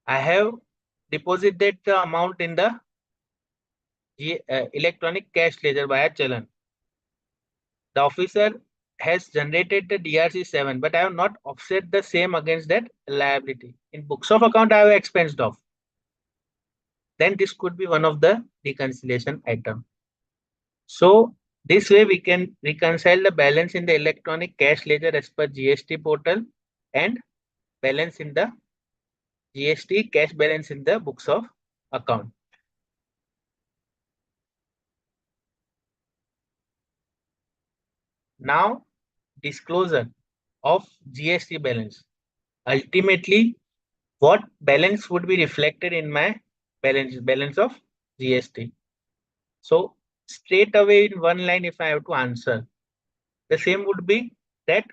I have deposited the amount in the electronic cash ledger via challan. The officer has generated the DRC 7, but I have not offset the same against that liability. In books of account, I have expensed off. Then this could be one of the reconciliation item. So this way we can reconcile the balance in the electronic cash ledger as per GST portal and balance in the GST cash balance in the books of account. Now, disclosure of GST balance. Ultimately, what balance would be reflected in my balance of GST? So straight away in one line, if I have to answer, the same would be that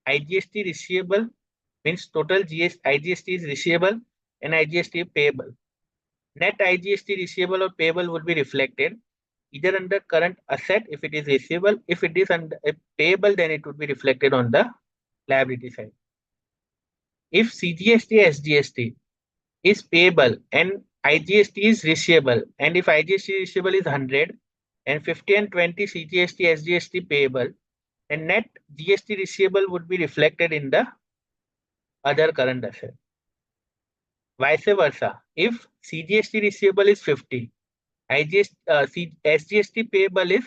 IGST receivable means total IGST is receivable and IGST payable. Net IGST receivable or payable would be reflected either under current asset if it is receivable. If it is under payable, then it would be reflected on the liability side. If CGST SGST is payable and IGST is receivable, and if IGST receivable is 100 and 50 and 20 CGST SGST payable, and net GST receivable would be reflected in the other current asset. Vice versa, if CGST receivable is 50, SGST payable is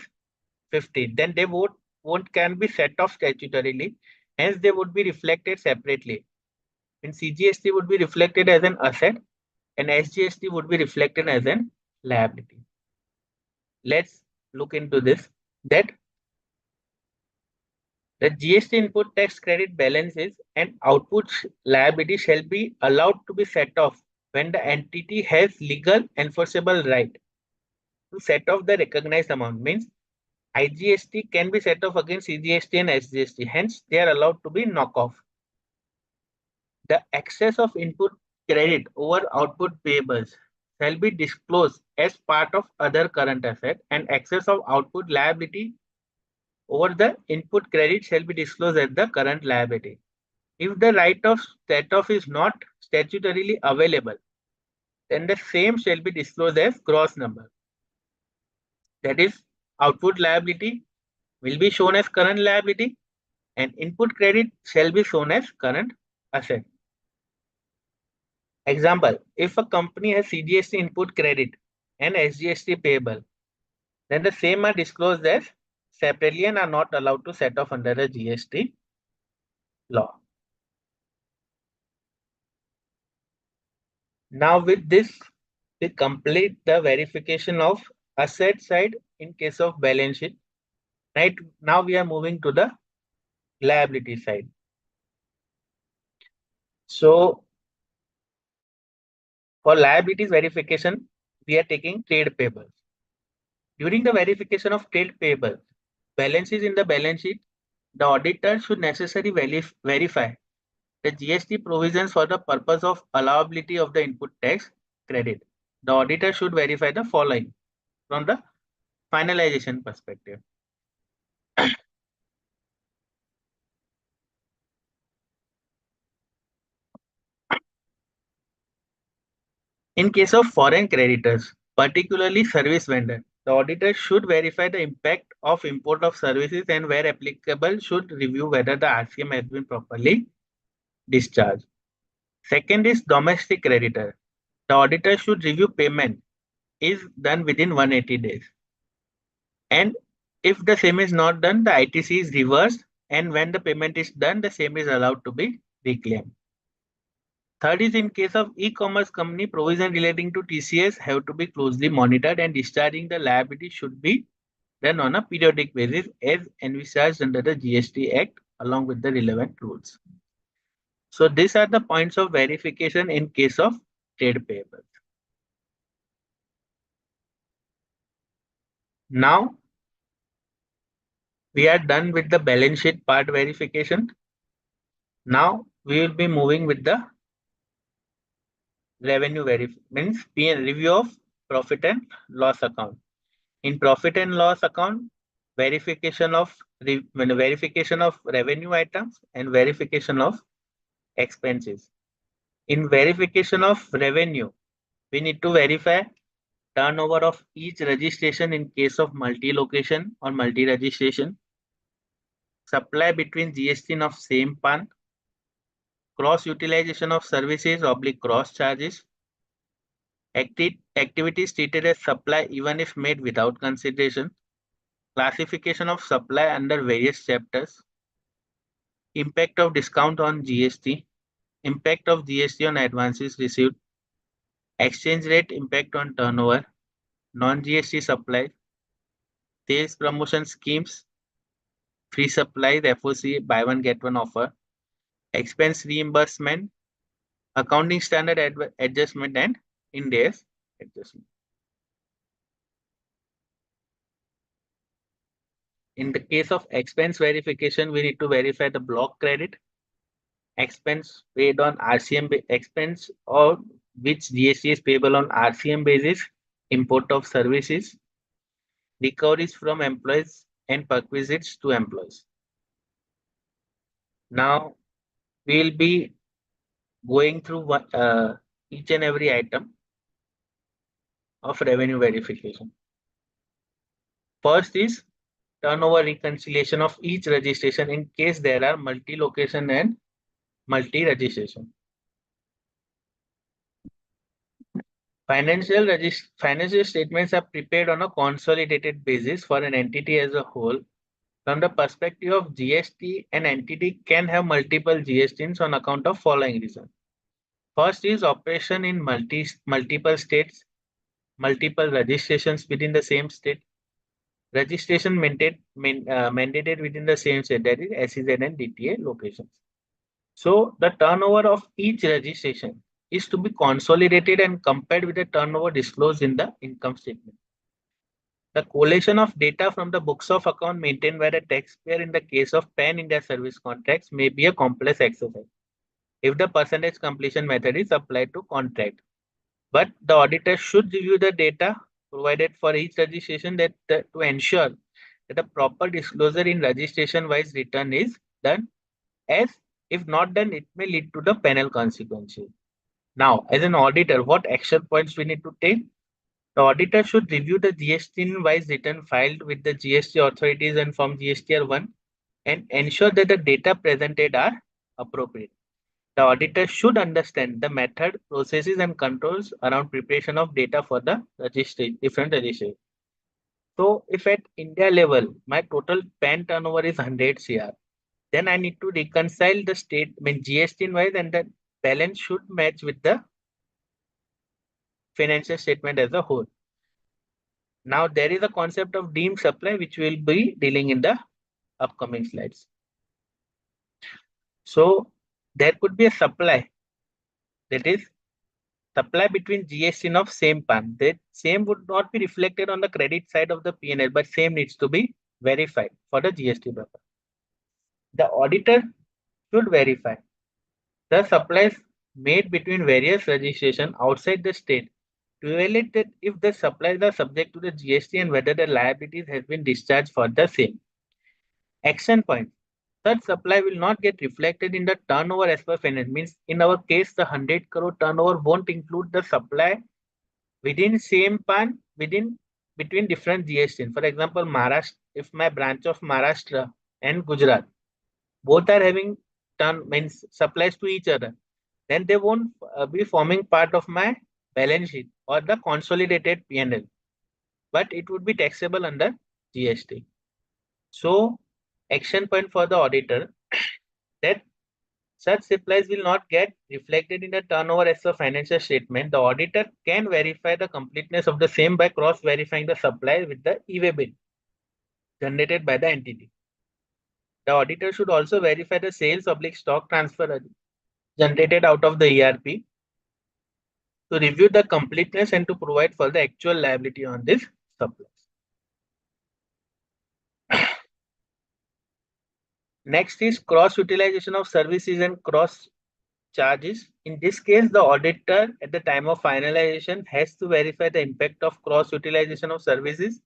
50, then they won't can be set off statutorily. Hence, they would be reflected separately. And CGST would be reflected as an asset, and SGST would be reflected as an liability. Let's look into this. That the GST input tax credit balances and output liability shall be allowed to be set off when the entity has legal enforceable right to set off the recognized amount. Means IGST can be set off against CGST and SGST. Hence, they are allowed to be knock off. The excess of input credit over output payables shall be disclosed as part of other current asset, and excess of output liability over the input credit shall be disclosed as the current liability. If the right of set-off is not statutorily available, then the same shall be disclosed as gross number. That is, output liability will be shown as current liability and input credit shall be shown as current asset. Example, if a company has CGST input credit and SGST payable, then the same are disclosed as separately and are not allowed to set off under the GST law. Now with this, we complete the verification of asset side in case of balance sheet. Right now we are moving to the liability side. So for liabilities verification, we are taking trade payables. During the verification of trade payables, balances in the balance sheet, the auditor should necessarily verify the GST provisions for the purpose of allowability of the input tax credit. The auditor should verify the following from the finalization perspective. In case of foreign creditors, particularly service vendor, the auditor should verify the impact of import of services and where applicable should review whether the RCM has been properly discharged. Second is domestic creditor. The auditor should review payment is done within 180 days. And if the same is not done, the ITC is reversed, and when the payment is done, the same is allowed to be reclaimed. Third is in case of e-commerce company, provision relating to TCS have to be closely monitored and discharging the liability should be done on a periodic basis as envisaged under the GST Act along with the relevant rules. So these are the points of verification in case of trade payables. Now we are done with the balance sheet part verification. Now we will be moving with the revenue means review of profit and loss account. In profit and loss account, verification of revenue items and verification of expenses. In verification of revenue, we need to verify turnover of each registration in case of multi-location or multi-registration, supply between GST of same PAN, cross-utilization of services / cross charges, activities treated as supply even if made without consideration, classification of supply under various chapters, impact of discount on GST, impact of GST on advances received, exchange rate impact on turnover, non-GST supply, sales promotion schemes, free supplies, FOC, buy one get one offer, expense reimbursement, accounting standard adjustment, and Ind AS adjustment. In the case of expense verification, we need to verify the block credit, expense paid on RCM expense or which GST is payable on RCM basis, import of services, recoveries from employees and perquisites to employees. Now we will be going through each and every item of revenue verification. First is turnover reconciliation of each registration in case there are multi-location and multi-registration. Financial statements are prepared on a consolidated basis for an entity as a whole. From the perspective of GST, an entity can have multiple GSTs on account of following reasons. First is operation in multiple states, multiple registrations within the same state, registration mandated within the same state, that is SEZ and DTA locations. So the turnover of each registration is to be consolidated and compared with the turnover disclosed in the income statement. The collation of data from the books of account maintained by the taxpayer in the case of pan-India service contracts may be a complex exercise if the percentage completion method is applied to contract. But the auditor should review the data provided for each registration to ensure that the proper disclosure in registration-wise return is done, as if not done, it may lead to the penal consequences. Now, as an auditor, what action points we need to take? The auditor should review the GST-wise return filed with the GST authorities and from GSTR1 and ensure that the data presented are appropriate. The auditor should understand the method, processes, and controls around preparation of data for the different registries. So, if at India level, my total PAN turnover is 100 CR, then I need to reconcile the GST-wise, and the balance should match with the financial statement as a whole. Now, there is a concept of deemed supply, which we'll be dealing in the upcoming slides. So, there could be a supply, that is supply between GST of same PAN. That same would not be reflected on the credit side of the P&L, but same needs to be verified for the GST purpose. The auditor should verify the supplies made between various registrations outside the state to evaluate that if the supplies are subject to the GST and whether the liabilities has been discharged for the same. Action point. Such supply will not get reflected in the turnover as per finance. Means in our case, the 100 crore turnover won't include the supply within same PAN between different GST. For example, Maharashtra, if my branch of Maharashtra and Gujarat both are having supplies to each other, then they won't be forming part of my balance sheet or the consolidated P&L, but it would be taxable under GST. So, action point for the auditor that such supplies will not get reflected in the turnover as a financial statement. The auditor can verify the completeness of the same by cross-verifying the supply with the e-way bill generated by the entity. The auditor should also verify the sales/stock transfer generated out of the ERP to review the completeness and to provide for the actual liability on this supplies. Next is cross-utilization of services and cross charges. In this case, the auditor at the time of finalization has to verify the impact of cross-utilization of services,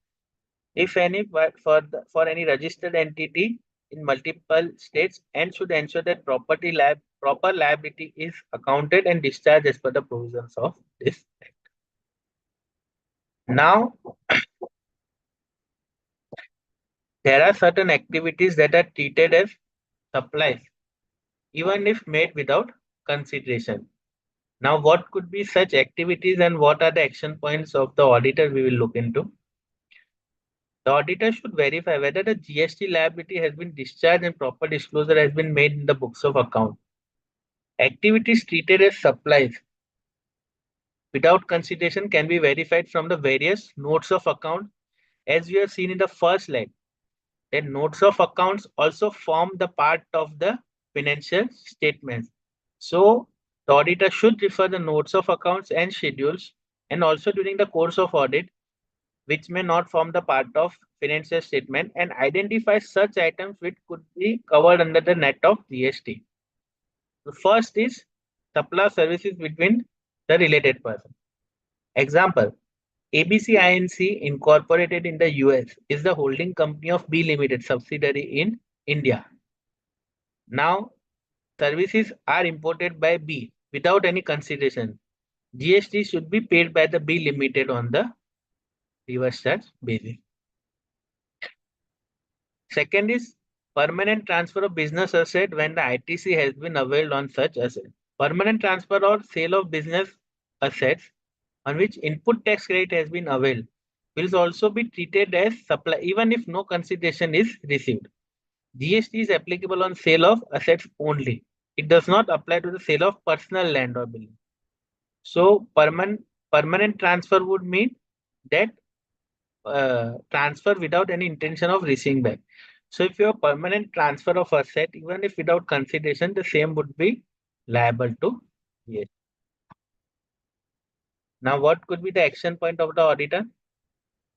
if any, for any registered entity in multiple states, and should ensure that proper liability is accounted and discharged as per the provisions of this act. Now, there are certain activities that are treated as supplies, even if made without consideration. Now, what could be such activities and what are the action points of the auditor we will look into? The auditor should verify whether the GST liability has been discharged and proper disclosure has been made in the books of account. Activities treated as supplies without consideration can be verified from the various notes of account, as we have seen in the first slide. Then notes of accounts also form the part of the financial statements. So the auditor should refer the notes of accounts and schedules, and also during the course of audit, which may not form the part of financial statement, and identify such items which could be covered under the net of GST. The first is supply services between the related person. Example, ABC Inc. incorporated in the US is the holding company of B Limited subsidiary in India. Now, services are imported by B without any consideration. GST should be paid by the B Limited on the reverse charge basis. Second is permanent transfer of business asset when the ITC has been availed on such asset. Permanent transfer or sale of business assets on which input tax credit has been availed will also be treated as supply even if no consideration is received. GST is applicable on sale of assets only. It does not apply to the sale of personal land or building. So permanent transfer would mean that transfer without any intention of receiving back. So if you have permanent transfer of asset, even if without consideration, the same would be liable to GST. Now, what could be the action point of the auditor?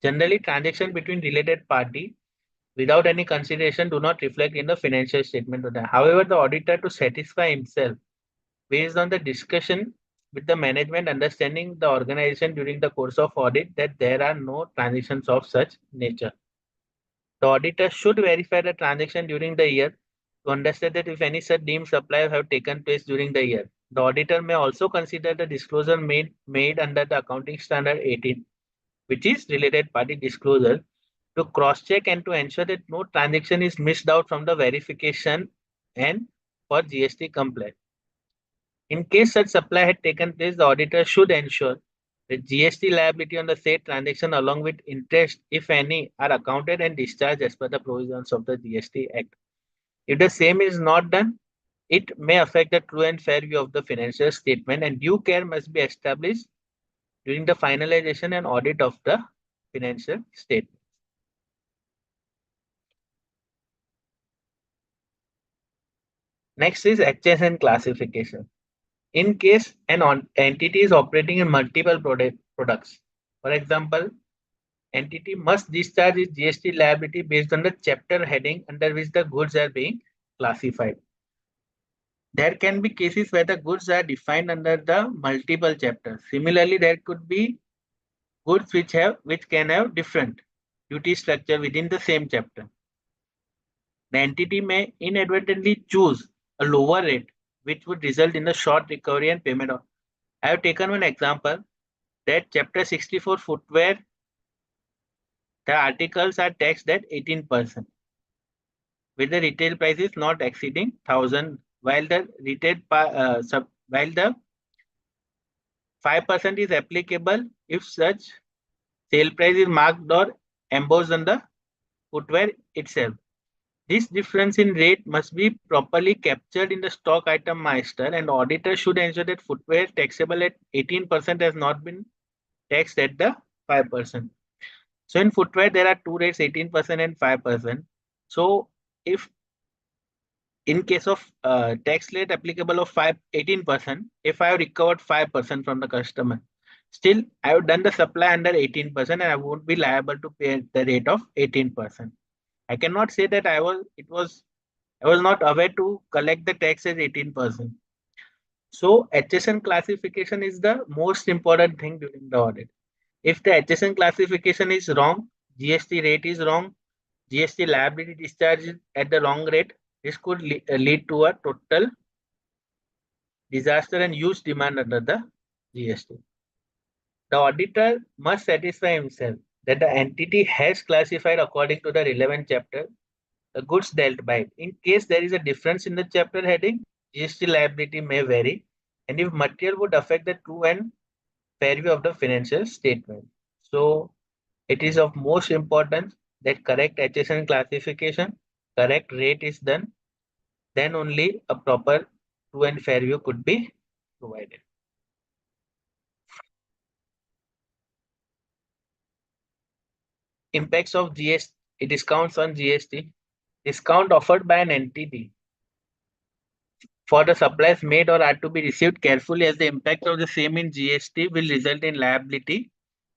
Generally, transaction between related party without any consideration do not reflect in the financial statement. However, the auditor to satisfy himself based on the discussion with the management, understanding the organization during the course of audit that there are no transactions of such nature. The auditor should verify the transaction during the year to understand that if any such deemed supplies have taken place during the year. The auditor may also consider the disclosure made under the accounting standard 18, which is related party disclosure, to cross-check and to ensure that no transaction is missed out from the verification and for GST compliance. In case such supply had taken place, the auditor should ensure that GST liability on the said transaction along with interest, if any, are accounted and discharged as per the provisions of the GST Act. If the same is not done, it may affect the true and fair view of the financial statement, and due care must be established during the finalization and audit of the financial statement. Next is HSN classification. In case an entity is operating in multiple products, for example, entity must discharge its GST liability based on the chapter heading under which the goods are being classified. There can be cases where the goods are defined under the multiple chapters. Similarly, there could be goods which can have different duty structure within the same chapter. The entity may inadvertently choose a lower rate, which would result in a short recovery and payment. I have taken one example that chapter 64 footwear, the articles are taxed at 18%, with the retail prices not exceeding 1,000, while the 5% is applicable if such sale price is marked or embossed on the footwear itself. This difference in rate must be properly captured in the stock item master, and auditor should ensure that footwear taxable at 18% has not been taxed at the 5%. So in footwear, there are two rates, 18% and 5%. So if in case of tax rate applicable of 18%, if I have recovered 5% from the customer, still I have done the supply under 18% and I won't be liable to pay the rate of 18%. I cannot say that I was not aware to collect the tax as 18%. So HSN classification is the most important thing during the audit. If the HSN classification is wrong, GST rate is wrong, GST liability discharge at the wrong rate, this could lead to a total disaster and huge demand under the GST. The auditor must satisfy himself that the entity has classified according to the relevant chapter the goods dealt by it. In case there is a difference in the chapter heading, GST liability may vary, and if material would affect the true and fair view of the financial statement. So it is of most importance that correct HSN classification, correct rate is done, then only a proper true and fair view could be provided. Impacts of GST, discounts on GST. Discount offered by an entity for the supplies made or are to be received carefully, as the impact of the same in GST will result in liability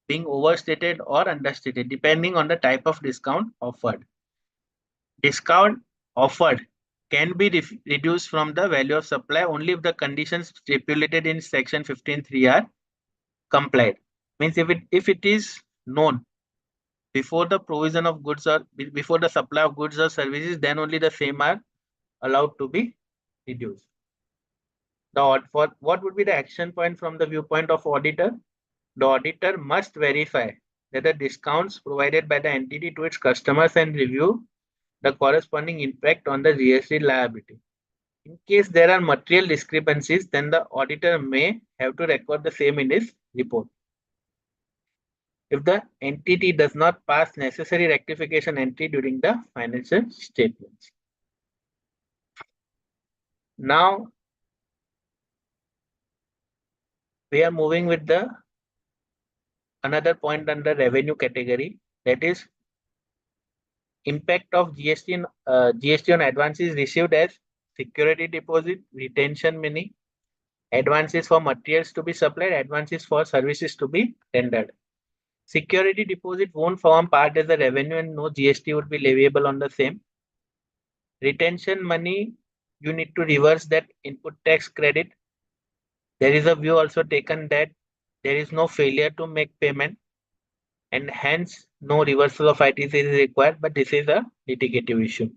being overstated or understated depending on the type of discount offered. Discount offered can be reduced from the value of supply only if the conditions stipulated in section 15(3) are complied. Means if it is known before the provision of goods or before the supply of goods or services, then only the same are allowed to be reduced. For what would be the action point from the viewpoint of auditor? The auditor must verify that the discounts provided by the entity to its customers and review the corresponding impact on the GST liability. In case there are material discrepancies, then the auditor may have to record the same in his report. if the entity does not pass necessary rectification entry during the financial statements. Now we are moving with the another point under revenue category, that is impact of GST on advances received as security deposit, retention money, advances for materials to be supplied, advances for services to be rendered. Security deposit won't form part as a revenue and no GST would be leviable on the same. Retention money, you need to reverse that input tax credit. There is a view also taken that there is no failure to make payment and hence no reversal of ITC is required, but this is a litigative issue.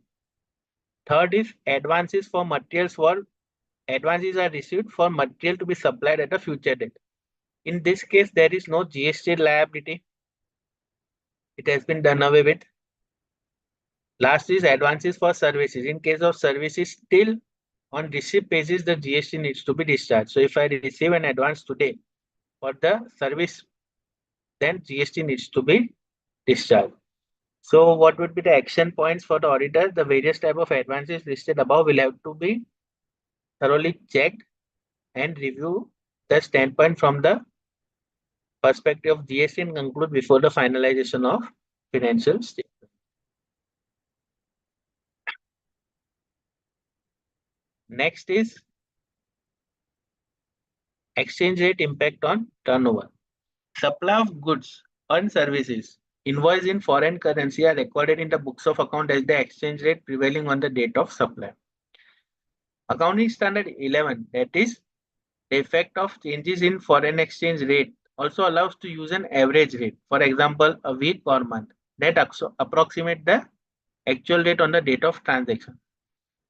Third is advances for materials for advances are received for material to be supplied at a future date. In this case, there is no GST liability. It has been done away with. Last is advances for services. In case of services, still on receipt basis, the GST needs to be discharged. So if I receive an advance today for the service, then GST needs to be discharged. So what would be the action points for the auditor? The various type of advances listed above will have to be thoroughly checked and review the standpoint from the perspective of GST and conclude before the finalization of financial statement. Next is exchange rate impact on turnover. Supply of goods and services invoiced in foreign currency are recorded in the books of account as the exchange rate prevailing on the date of supply. Accounting standard 11, that is the effect of changes in foreign exchange rate, also allows to use an average rate, for example a week or month, that approximate the actual rate on the date of transaction.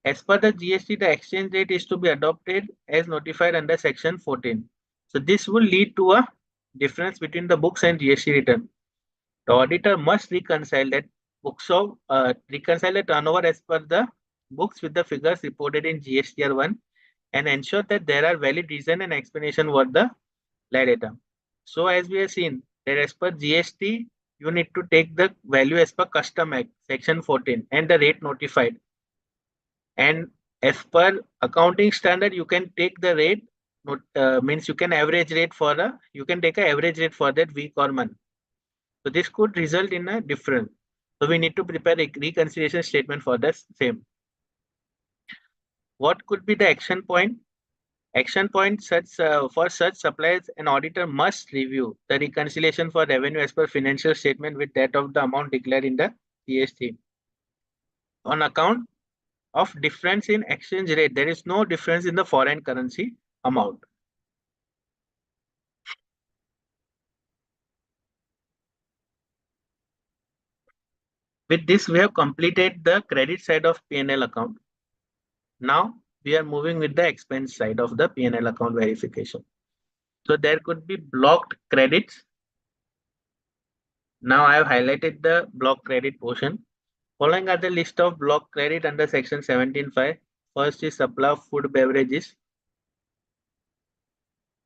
As per the GST, the exchange rate is to be adopted as notified under section 14. So this will lead to a difference between the books and GST return. The auditor must reconcile that reconcile the turnover as per the books with the figures reported in GSTR 1 and ensure that there are valid reason and explanation for the line item. So as we have seen that as per GST, you need to take the value as per Custom Act section 14 and the rate notified. And as per accounting standard, you can take the rate, means you can average rate you can take an average rate for that week or month. So this could result in a difference. So we need to prepare a reconciliation statement for the same. What could be the action point? Action point for such suppliers, an auditor must review the reconciliation for revenue as per financial statement with that of the amount declared in the GST. On account of difference in exchange rate, there is no difference in the foreign currency amount. With this, we have completed the credit side of P&L account. Now we are moving with the expense side of the P&L account verification. So there could be blocked credits. Now I have highlighted the block credit portion. Following are the list of block credit under section 17.5. First is supply of food beverages.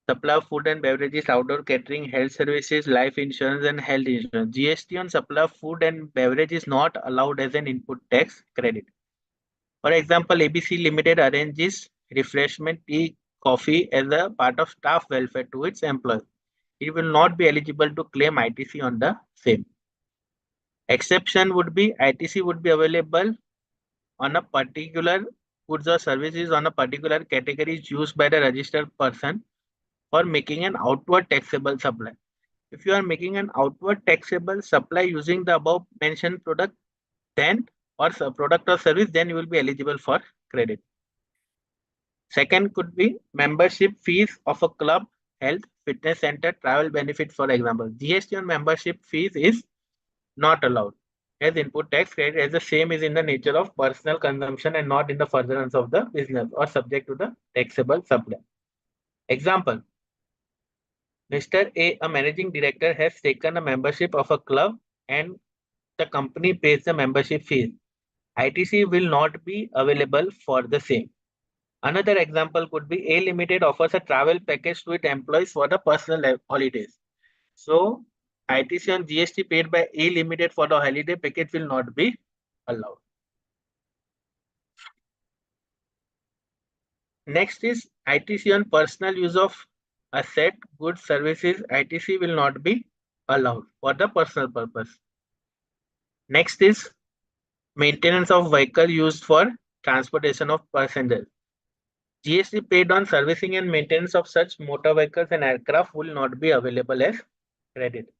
Supply of food and beverages, outdoor catering, health services, life insurance and health insurance. GST on supply of food and beverage is not allowed as an input tax credit. For example, ABC Limited arranges refreshment, tea, coffee as a part of staff welfare to its employees. It will not be eligible to claim ITC on the same. Exception would be ITC would be available on a particular goods or services on a particular categories used by the registered person for making an outward taxable supply. If you are making an outward taxable supply using the above mentioned product, then or product or service, then you will be eligible for credit. Second could be membership fees of a club, health, fitness center, travel benefit, for example. GST on membership fees is not allowed as input tax credit, as the same is in the nature of personal consumption and not in the furtherance of the business or subject to the taxable supply. Example, Mr. A, a managing director, has taken a membership of a club and the company pays the membership fee. ITC will not be available for the same. Another example could be A Limited offers a travel package to its employees for the personal holidays. So ITC on GST paid by A Limited for the holiday package will not be allowed. Next is ITC on personal use of asset, goods, services. ITC will not be allowed for the personal purpose. Next is maintenance of vehicle used for transportation of passengers. GST paid on servicing and maintenance of such motor vehicles and aircraft will not be available as credit.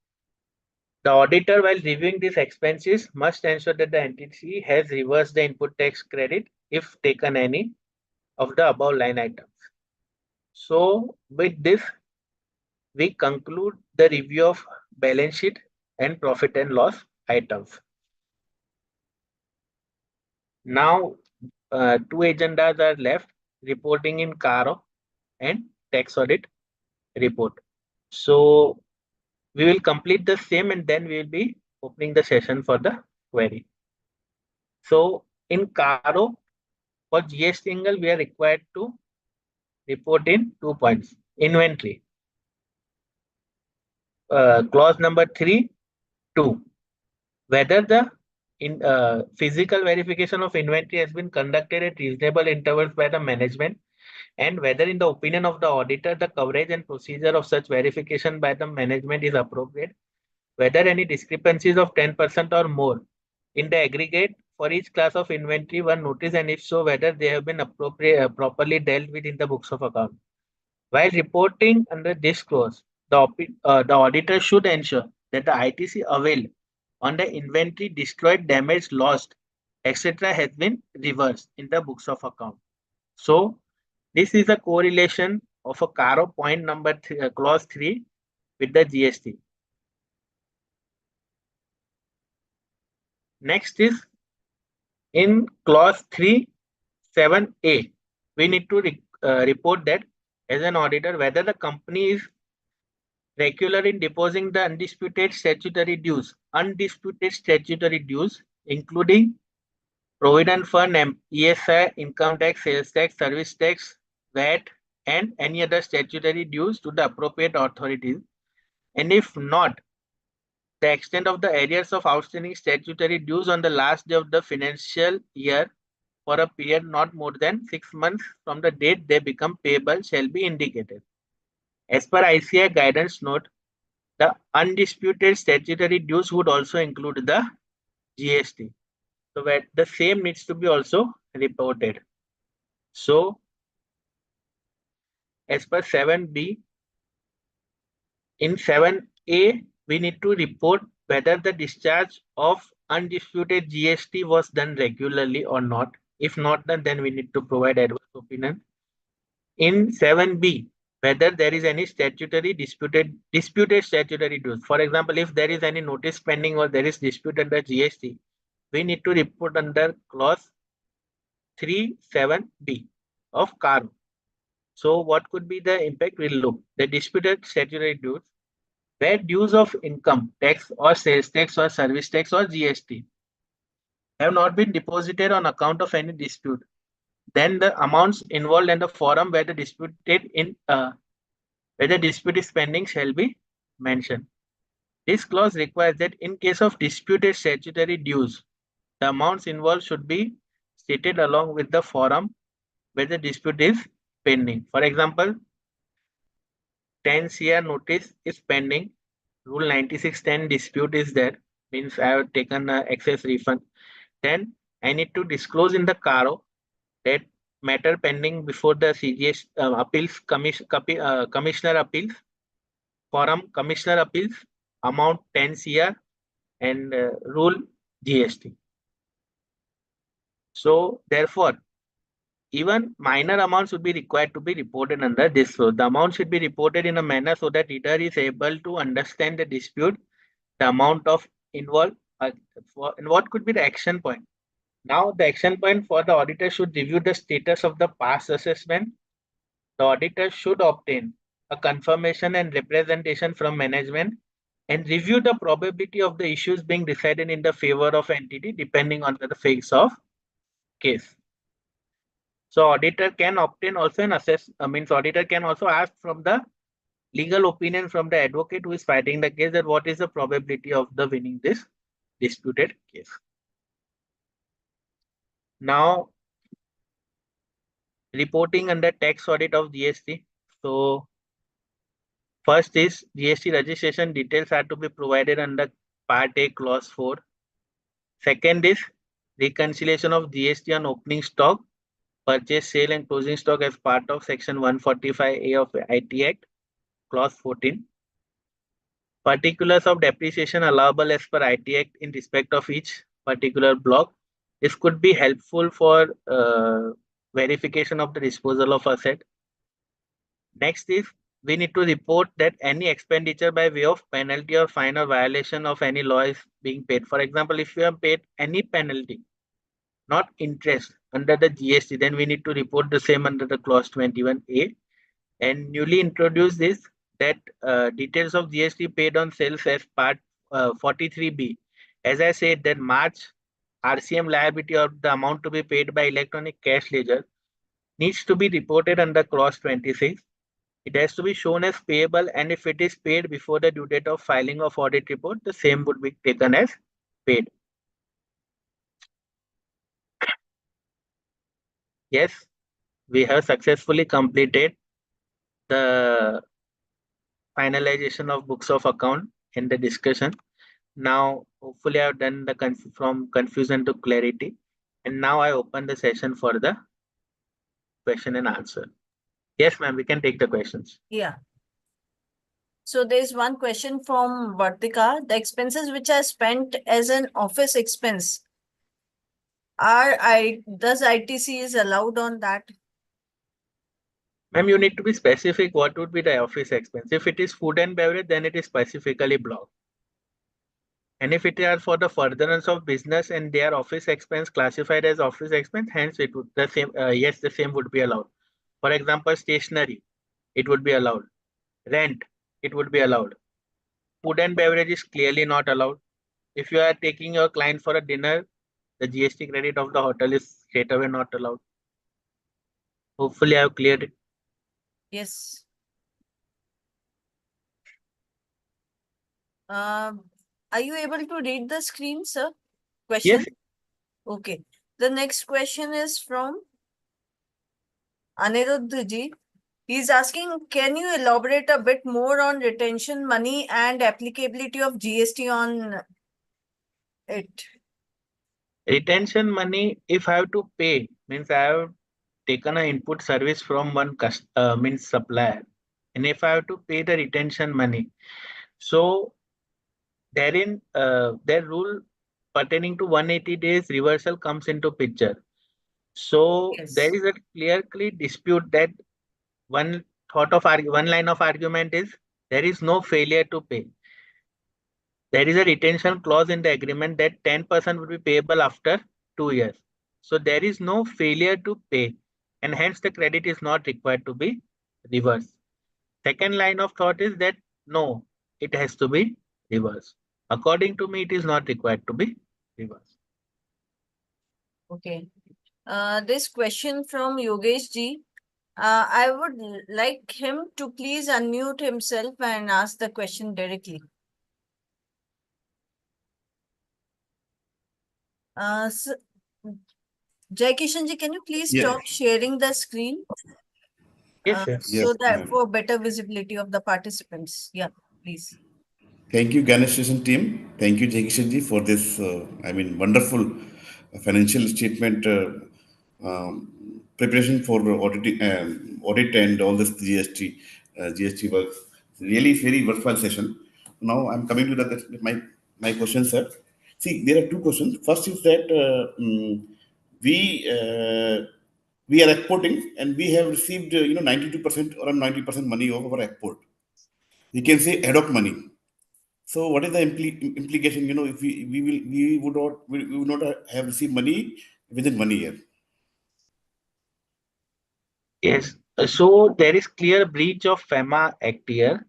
The auditor, while reviewing these expenses, must ensure that the entity has reversed the input tax credit if taken any of the above line items. So, with this, we conclude the review of balance sheet and profit and loss items. Now, two agendas are left: reporting in Caro and tax audit report. So, we will complete the same and then we will be opening the session for the query. So, in Caro, for GST angle, we are required to report in 2 points. Inventory. Clause number 3(2). Whether the physical verification of inventory has been conducted at reasonable intervals by the management, and whether in the opinion of the auditor the coverage and procedure of such verification by the management is appropriate, whether any discrepancies of 10% or more in the aggregate for each class of inventory were noticed, and if so, whether they have been properly dealt with in the books of account. While reporting under this clause, the auditor should ensure that the ITC availed on the inventory destroyed, damaged, lost, etc. has been reversed in the books of account. So, this is a correlation of a Caro point number clause 3 with the GST. Next is in clause 3(7)(a), we need to report that as an auditor whether the company is regular in depositing the undisputed statutory dues, including provident fund, ESI, income tax, sales tax, service tax, VAT, and any other statutory dues to the appropriate authorities. And if not, the extent of the arrears of outstanding statutory dues on the last day of the financial year for a period not more than 6 months from the date they become payable shall be indicated. As per ICI guidance note, the undisputed statutory dues would also include the GST. So that the same needs to be also reported. So as per 7B, in 7A, we need to report whether the discharge of undisputed GST was done regularly or not. If not done, then we need to provide adverse opinion. In 7B, whether there is any disputed statutory dues. For example, if there is any notice pending or there is dispute under GST, we need to report under clause 3(7)(b) of Caro. So what could be the impact? We'll look. The disputed statutory dues, where dues of income tax or sales tax or service tax or GST have not been deposited on account of any dispute, then the amounts involved in the forum where the dispute is pending shall be mentioned. This clause requires that in case of disputed statutory dues, the amounts involved should be stated along with the forum where the dispute is pending. For example, 10 CR notice is pending. Rule 9610 dispute is there, means I have taken excess refund. Then I need to disclose in the Caro that matter pending before the CGS appeals commissioner appeals, forum commissioner appeals, amount 10 CR and rule GST. So therefore, even minor amounts would be required to be reported under this. So the amount should be reported in a manner so that reader is able to understand the dispute, the amount of involved, and what could be the action point. Now the action point for the auditor should review the status of the past assessment. The auditor should obtain a confirmation and representation from management and review the probability of the issues being decided in the favor of entity depending on the phase of case. So auditor can obtain also an auditor can also ask from the legal opinion from the advocate who is fighting the case, that what is the probability of the winning this disputed case. Now, reporting under tax audit of GST. So, first is GST registration details are to be provided under Part A, Clause 4. Second is reconciliation of GST on opening stock, purchase, sale, and closing stock as part of Section 145A of IT Act, Clause 14. Particulars of depreciation allowable as per IT Act in respect of each particular block. This could be helpful for verification of the disposal of asset. Next is we need to report that any expenditure by way of penalty or fine or violation of any law is being paid. For example, if you have paid any penalty, not interest, under the GST, then we need to report the same under the clause 21A. And newly introduced is that details of GST paid on sales as part 43B. As I said, that March RCM liability or the amount to be paid by electronic cash ledger needs to be reported under clause 26. It has to be shown as payable, and if it is paid before the due date of filing of audit report, the same would be taken as paid. Yes, we have successfully completed the finalization of books of account in the discussion. Now, hopefully, I've done the from confusion to clarity. And now I open the session for the question and answer. Yes, ma'am, we can take the questions. Yeah. So there's one question from Vartika. The expenses which are spent as an office expense, does ITC is allowed on that? Ma'am, you need to be specific what would be the office expense. If it is food and beverage, then it is specifically blocked. And if it are for the furtherance of business and their office expense classified as office expense, hence it would the same. Yes, the same would be allowed. For example, stationery, it would be allowed. Rent, it would be allowed. Food and beverage is clearly not allowed. If you are taking your client for a dinner, the GST credit of the hotel is straight away not allowed. Hopefully, I have cleared it. Yes. Are you able to read the screen, sir? Question? Yes. Okay. The next question is from Aniruddha ji. He's asking, can you elaborate a bit more on retention money and applicability of GST on it? Retention money, if I have to pay, means I have taken an input service from one means supplier. And if I have to pay the retention money, so therein their rule pertaining to 180 days reversal comes into picture. So Yes. there is a clearly dispute that one line of argument is there is no failure to pay. There is a retention clause in the agreement that 10% will be payable after 2 years. So there is no failure to pay, and hence the credit is not required to be reversed. Second line of thought is that no, it has to be reversed. According to me, it is not required to be reversed. Okay. This question from Yogesh ji. I would like him to please unmute himself and ask the question directly. So, Jaykishan ji, can you please Yeah. stop sharing the screen? Yes, sir. So Yes, that ma'am. for better visibility of the participants. Yeah, please. Thank you, GyaanStation team. Thank you, Jaykishan ji, for this, wonderful financial statement preparation for audit and all this GST work. Really, very worthwhile session. Now I'm coming to my question, sir. See, there are two questions. First is that we we are exporting and we have received 92% or 90% money of our export. We can say ad hoc money. So what is the implication? If we would not have received money within 1 year. Yes. So there is clear breach of FEMA Act here.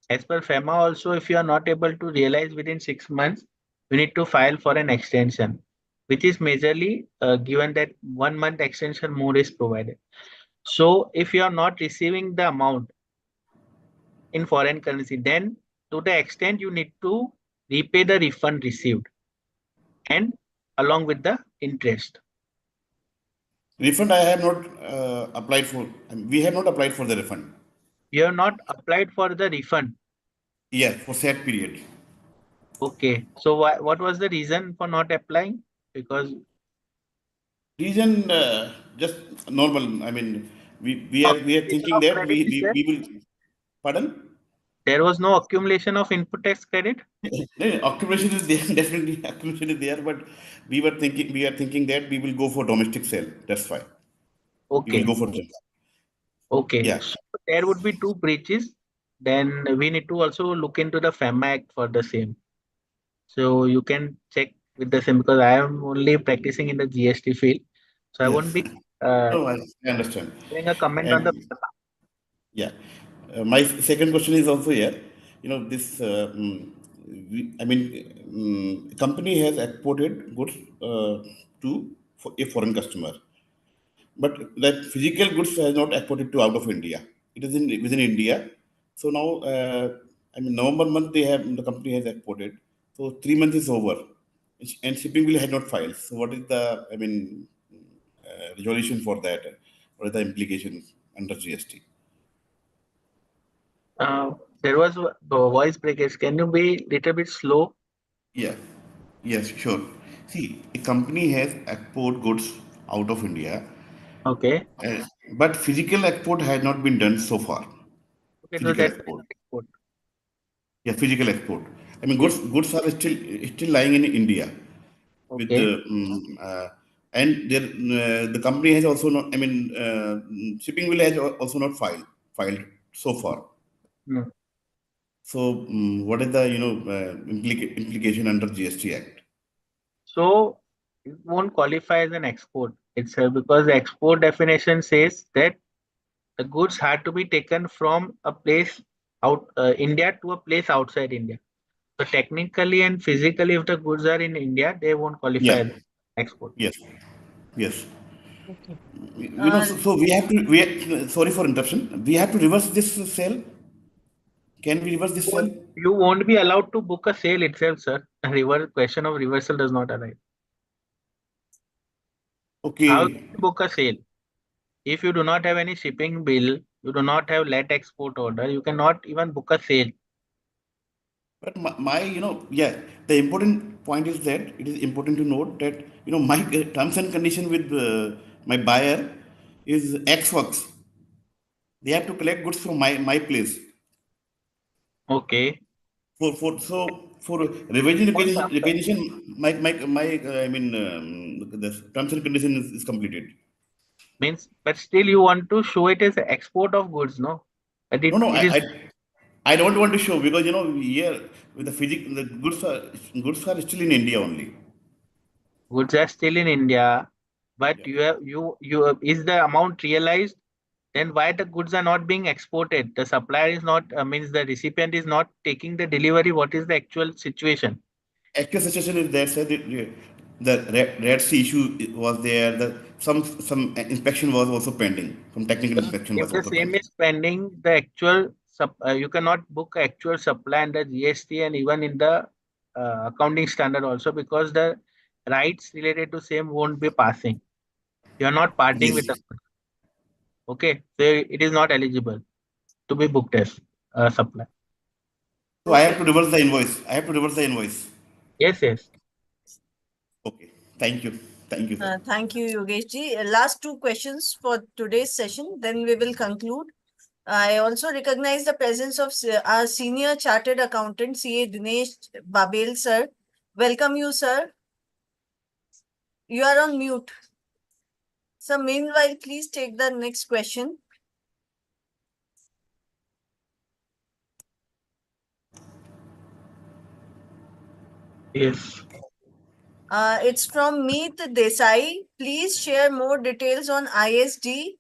As per FEMA also, if you are not able to realize within 6 months, you need to file for an extension, which is majorly given that 1 month extension more is provided. So if you are not receiving the amount in foreign currency, then to the extent you need to repay the refund received and along with the interest. Refund I have not applied for. We have not applied for the refund. You have not applied for the refund. Yeah, for set period. Okay. So what was the reason for not applying? Because Reason just normal. I mean, we are accumulation thinking of that credit is there. we will. Pardon? There was no accumulation of input tax credit. No, occupation is there, definitely occupation is there, but we are thinking that we will go for domestic sale. That's why we will Okay. go for them. Okay. Yeah, So there would be two breaches. Then we need to also look into the FEMA Act for the same. So you can check with the same because I am only practicing in the GST field. So I yes. won't be uh, No, I understand. giving a comment on the And yeah, my second question is also here. This. I mean, company has exported goods to a foreign customer, but that physical goods has not exported to out of India. It is in within India. So now, I mean, November month the company has exported. So 3 months is over, and shipping bill had not filed. So what is the resolution for that? What is the implications under GST? uh, there was voice breakage. Can you be little bit slow? Yeah, yes, sure. See, a company has export goods out of India, Okay. uh, but physical export has not been done so far. Okay. So Physical that's export. export. Yeah, physical export. I mean, Yes. goods are still lying in India with Okay. and the company has also not. I mean, shipping will has also not filed so far. Hmm. So, what is the implication under GST Act? So it won't qualify as an export itself because the export definition says that the goods had to be taken from a place out India to a place outside India. So technically and physically, if the goods are in India, they won't qualify Yeah. as export. Yes. Yes. Okay. So, sorry for interruption. We have to reverse this sale. Can we reverse this sale? You won't be allowed to book a sale itself, sir. A question of reversal does not arise. How can Okay. you book a sale? If you do not have any shipping bill, you do not have let export order, you cannot even book a sale. But yeah, the important point is that it is important to note that, my terms and condition with my buyer is X works. They have to collect goods from my place. Okay. For revision Won't happen. requisition, I mean, the terms and condition is completed. Means, but still you want to show it as export of goods, no? But No, no, it is I don't want to show because here with the goods are still in India only. goods are still in India, but Yeah. is the amount realized? Then why the goods are not being exported? The supplier is not means the recipient is not taking the delivery. What is the actual situation? Actual situation is that, sir, the Red Sea issue was there. Some inspection was also pending. Some technical inspection If was the also same pending. is pending, the actual you cannot book actual supply under GST and even in the accounting standard also because the rights related to same won't be passing. You are not parting with the Yes. okay, so it is not eligible to be booked as supply. So I have Okay. to reverse the invoice. I have to reverse the invoice. Yes, yes. Okay. Thank you. Thank you, sir. Thank you, Yogesh ji. Last two questions for today's session, then we will conclude. I also recognize the presence of our senior chartered accountant, CA Dinesh Babel, sir. Welcome you, sir. You are on mute. So, meanwhile, please take the next question. Yes. It's from Meet Desai. Please share more details on ISD,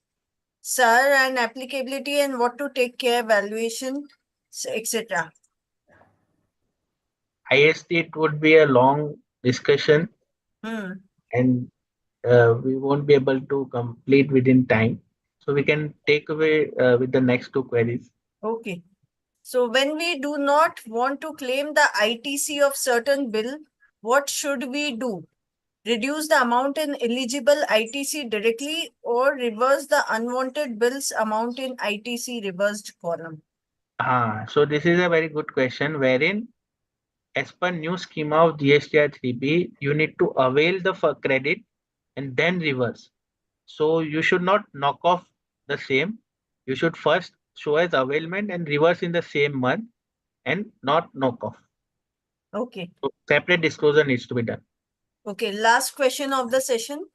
sir, and applicability and what to take care, valuation, etc. IST, it would be a long discussion Hmm. and we won't be able to complete within time. So we can take away with the next two queries. Okay. So when we do not want to claim the ITC of certain bill, what should we do? Reduce the amount in eligible ITC directly or reverse the unwanted bills amount in ITC reversed column? So this is a very good question wherein as per new schema of GSTR 3B, you need to avail the credit and then reverse. So you should not knock off the same. You should first show as availment and reverse in the same month and not knock off. Okay. So separate disclosure needs to be done. Okay. Last question of the session.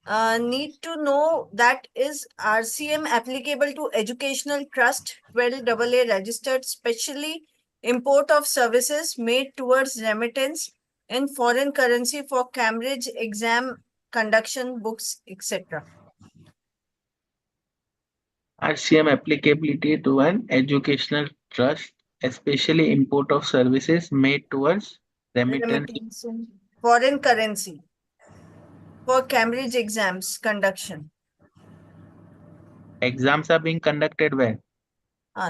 Need to know that is RCM applicable to educational trust 12AA registered, specially import of services made towards remittance in foreign currency for Cambridge exam conduction books, etc. RCM applicability to an educational trust, especially import of services made towards remittance. Remittance in foreign currency for Cambridge exams conduction. Exams are being conducted where?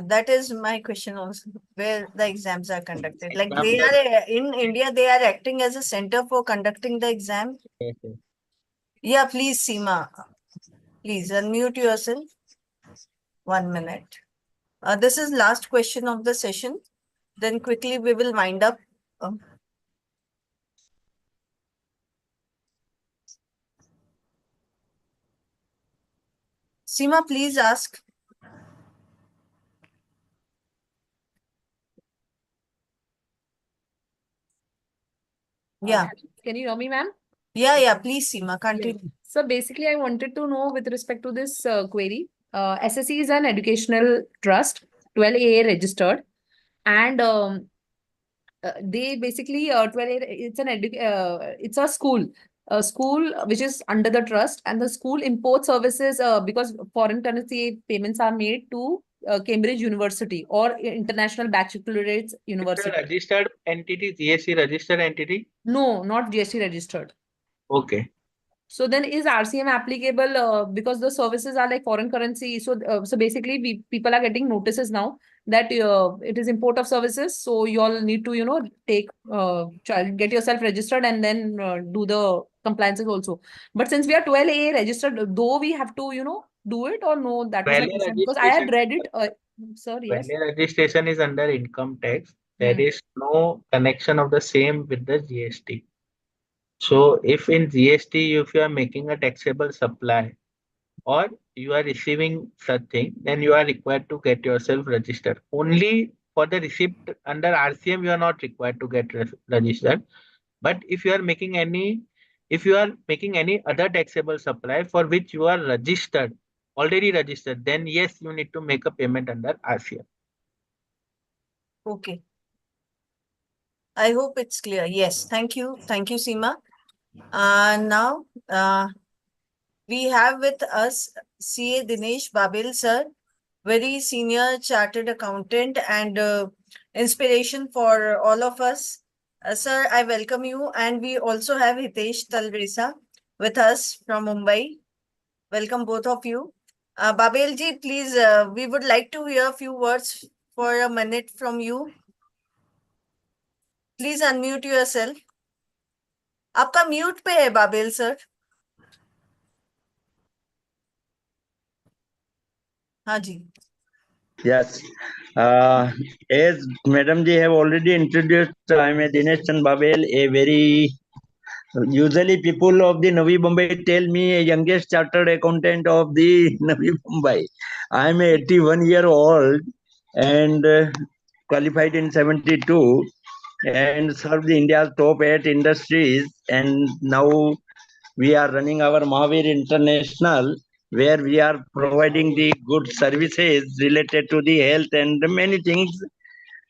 That is my question also, where the exams are conducted. Like they Exams are in India, they are acting as a center for conducting the exam. Yes, yes. Yeah, please, Seema. Please unmute yourself. 1 minute. This is last question of the session. Then quickly we will wind up. Seema, please ask. Yeah. Can you hear me, ma'am? Yeah, please, Seema, continue. Yes. So basically, I wanted to know with respect to this query. SSE is an educational trust, 12AA registered, and they basically 12AA, it's a school which is under the trust, and the school import services because foreign currency payments are made to Cambridge University or International Baccalaureate It's University. a registered entity, GST registered entity. No, not GST registered. Okay. So then is RCM applicable because the services are like foreign currency? So basically people are getting notices now that it is import of services. So you all need to, take get yourself registered and then do the compliances also. But since we are 12A registered, though we have to, do it or no, that was my Value question. Because I had registration, read it. Sir, yes. value registration is under income tax. There Hmm. is no connection of the same with the GST. So if in GST, if you are making a taxable supply or you are receiving such thing, then you are required to get yourself registered. Only for the receipt under RCM, you are not required to get registered. But if you are making any other taxable supply for which you are already registered, then yes, you need to make a payment under RCM. Okay. I hope it's clear. Yes. Thank you. Thank you, Seema. Now, we have with us CA Dinesh Babel, sir, very senior chartered accountant and inspiration for all of us. Sir, I welcome you. And we also have Hitesh Talresa with us from Mumbai. Welcome both of you. Babel ji, please, we would like to hear a few words for a minute from you. Please unmute yourself. आपका mute पे है Babel sir. हाँ जी. Yes. As Madam Ji have already introduced, I am a Dinesh Chandra Babel, a very usually people of the Navi Mumbai tell me a youngest chartered accountant of the Navi Mumbai. I am 81 year old and qualified in 72 and served India's top 8 industries, and now we are running our Mahavir International, where we are providing the good services related to the health and many things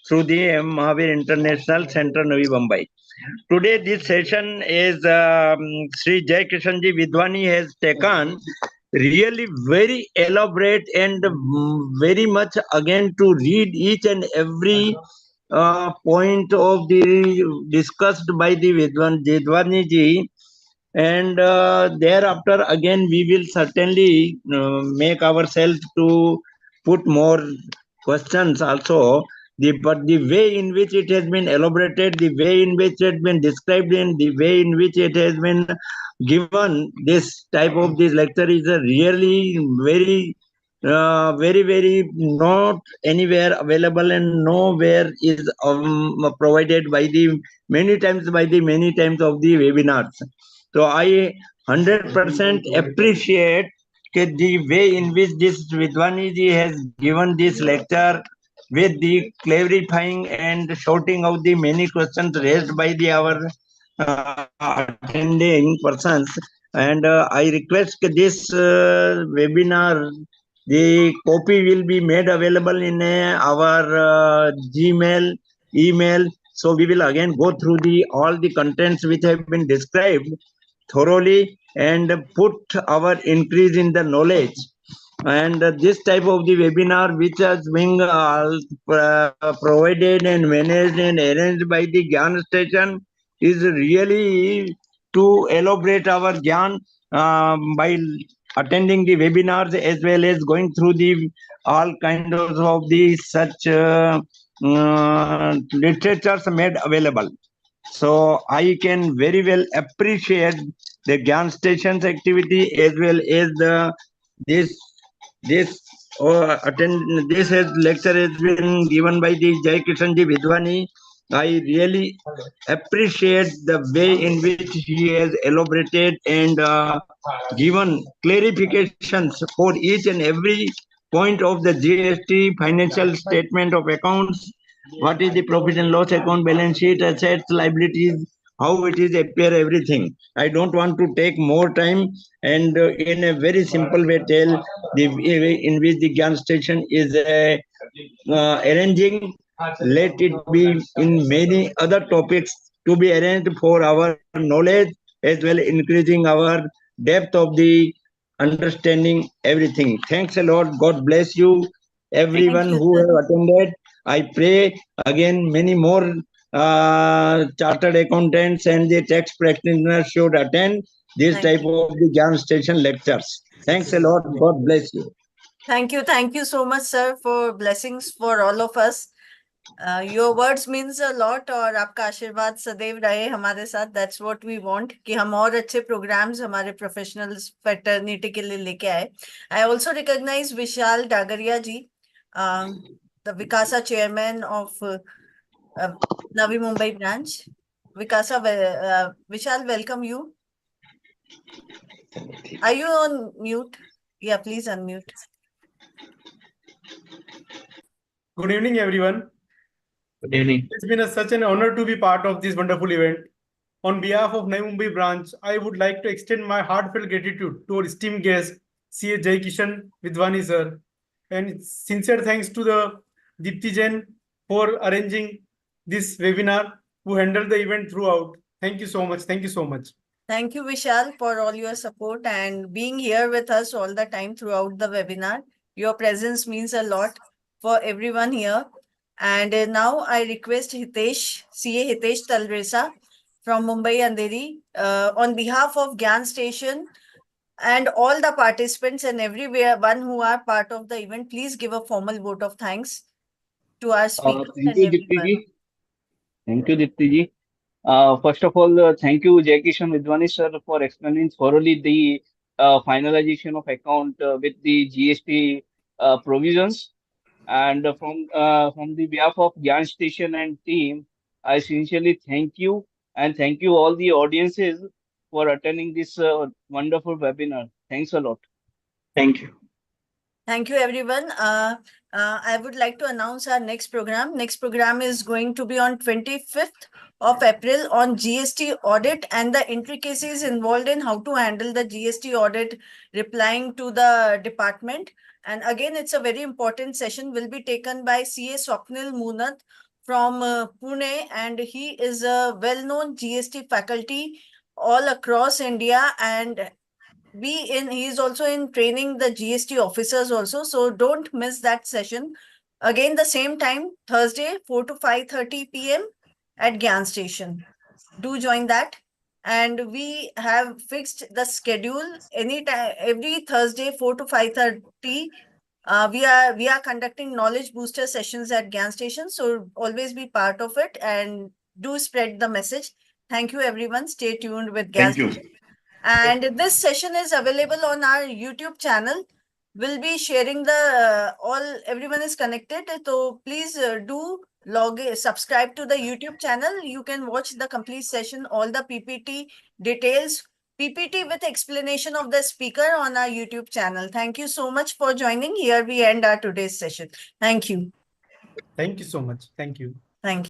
through the Mahavir International Center, Navi Mumbai. Today, this session is Sri Jaykishan ji Vidhwani has taken really very elaborate and very much again to read each and every point of the discussed by the Vidhwani ji, and thereafter again we will certainly make ourselves to put more questions also. but the way in which it has been elaborated, the way in which it has been described, and the way in which it has been given, this type of this lecture is a really very not anywhere available and nowhere is provided by the many times of the webinars. So I 100% appreciate the way in which this Vidhwani ji has given this lecture with the clarifying and sorting out the many questions raised by the our attending persons. And I request this webinar, the copy will be made available in our Gmail, email. So we will again go through the all the contents which have been described thoroughly and put our increase in the knowledge. And this type of the webinar which is being provided and managed and arranged by the GyaanStation is really to elaborate our Gyan by attending the webinars as well as going through the all kinds of the such literatures made available. So I can very well appreciate the GyaanStation's activity as well as the this this this has lecture has been given by the Jaykishan ji Vidhwani. I really appreciate the way in which he has elaborated and given clarifications for each and every point of the GST financial statement of accounts. What is the profit and loss account, balance sheet, assets, liabilities, how it is appear, everything. I don't want to take more time and in a very simple way tell the way in which the GyaanStation is arranging. Let it be in many other topics to be arranged for our knowledge as well increasing our depth of the understanding everything. Thanks a lot. God bless you, everyone you, who sir. have attended. I pray again many more chartered accountants and the tax practitioners should attend this Thank type you. of the GyaanStation lectures. Thanks a lot. God bless you. Thank you so much, sir, for blessings for all of us. Your words means a lot और आपका आशीर्वाद सदैव रहे हमारे साथ. That's what we want कि हम और अच्छे programs हमारे professionals fraternity के लिए लेके आए. I also recognize Vishal Dagaria ji, the Vikasa chairman of Navi Mumbai branch. Vishal, welcome you. Are you on mute? Yeah, please unmute. Good evening, everyone. Good evening. It's been such an honor to be part of this wonderful event. On behalf of Navi Mumbai branch, I would like to extend my heartfelt gratitude to our esteemed guest, CA Jaykishan Vidhwani sir, and sincere thanks to the Dipti Jain for arranging this webinar, who handled the event throughout. Thank you so much. Thank you so much. Thank you, Vishal, for all your support and being here with us all the time throughout the webinar. Your presence means a lot for everyone here. And now I request Hitesh, CA Hitesh Talresa from Mumbai Andheri, on behalf of GyaanStation and all the participants and everyone who are part of the event, please give a formal vote of thanks to our speakers Thank and you, Dipti everyone. ji. Thank you, Dipti ji. First of all, thank you, Jaykishan Vidhwani sir, for explaining thoroughly the finalization of account with the GST provisions. And from the behalf of Gyan Station and team, I sincerely thank you and thank you all the audiences for attending this wonderful webinar. Thanks a lot. Thank you. Thank you, everyone. I would like to announce our next program. Next program is going to be on 25th of April on GST audit and the intricacies involved in how to handle the GST audit, replying to the department. And again, it's a very important session, will be taken by CA Swapnil Munat from Pune, and he is a well-known GST faculty all across India, and he is also in training the GST officers also. So don't miss that session. Again, the same time, Thursday, 4 to 5:30 p.m. at GyaanStation. Do join that. And we have fixed the schedule anytime, every Thursday, 4 to 5:30 We are conducting knowledge booster sessions at GyaanStation, so always be part of it and do spread the message. Thank you, everyone. Stay tuned with Thank you. GyaanStation. And this session is available on our YouTube channel. We'll be sharing the everyone is connected. So please do subscribe to the YouTube channel. You can watch the complete session, all the PPT details, PPT with explanation of the speaker on our YouTube channel. Thank you so much for joining. Here we end our today's session. Thank you. Thank you so much. Thank you. Thank you.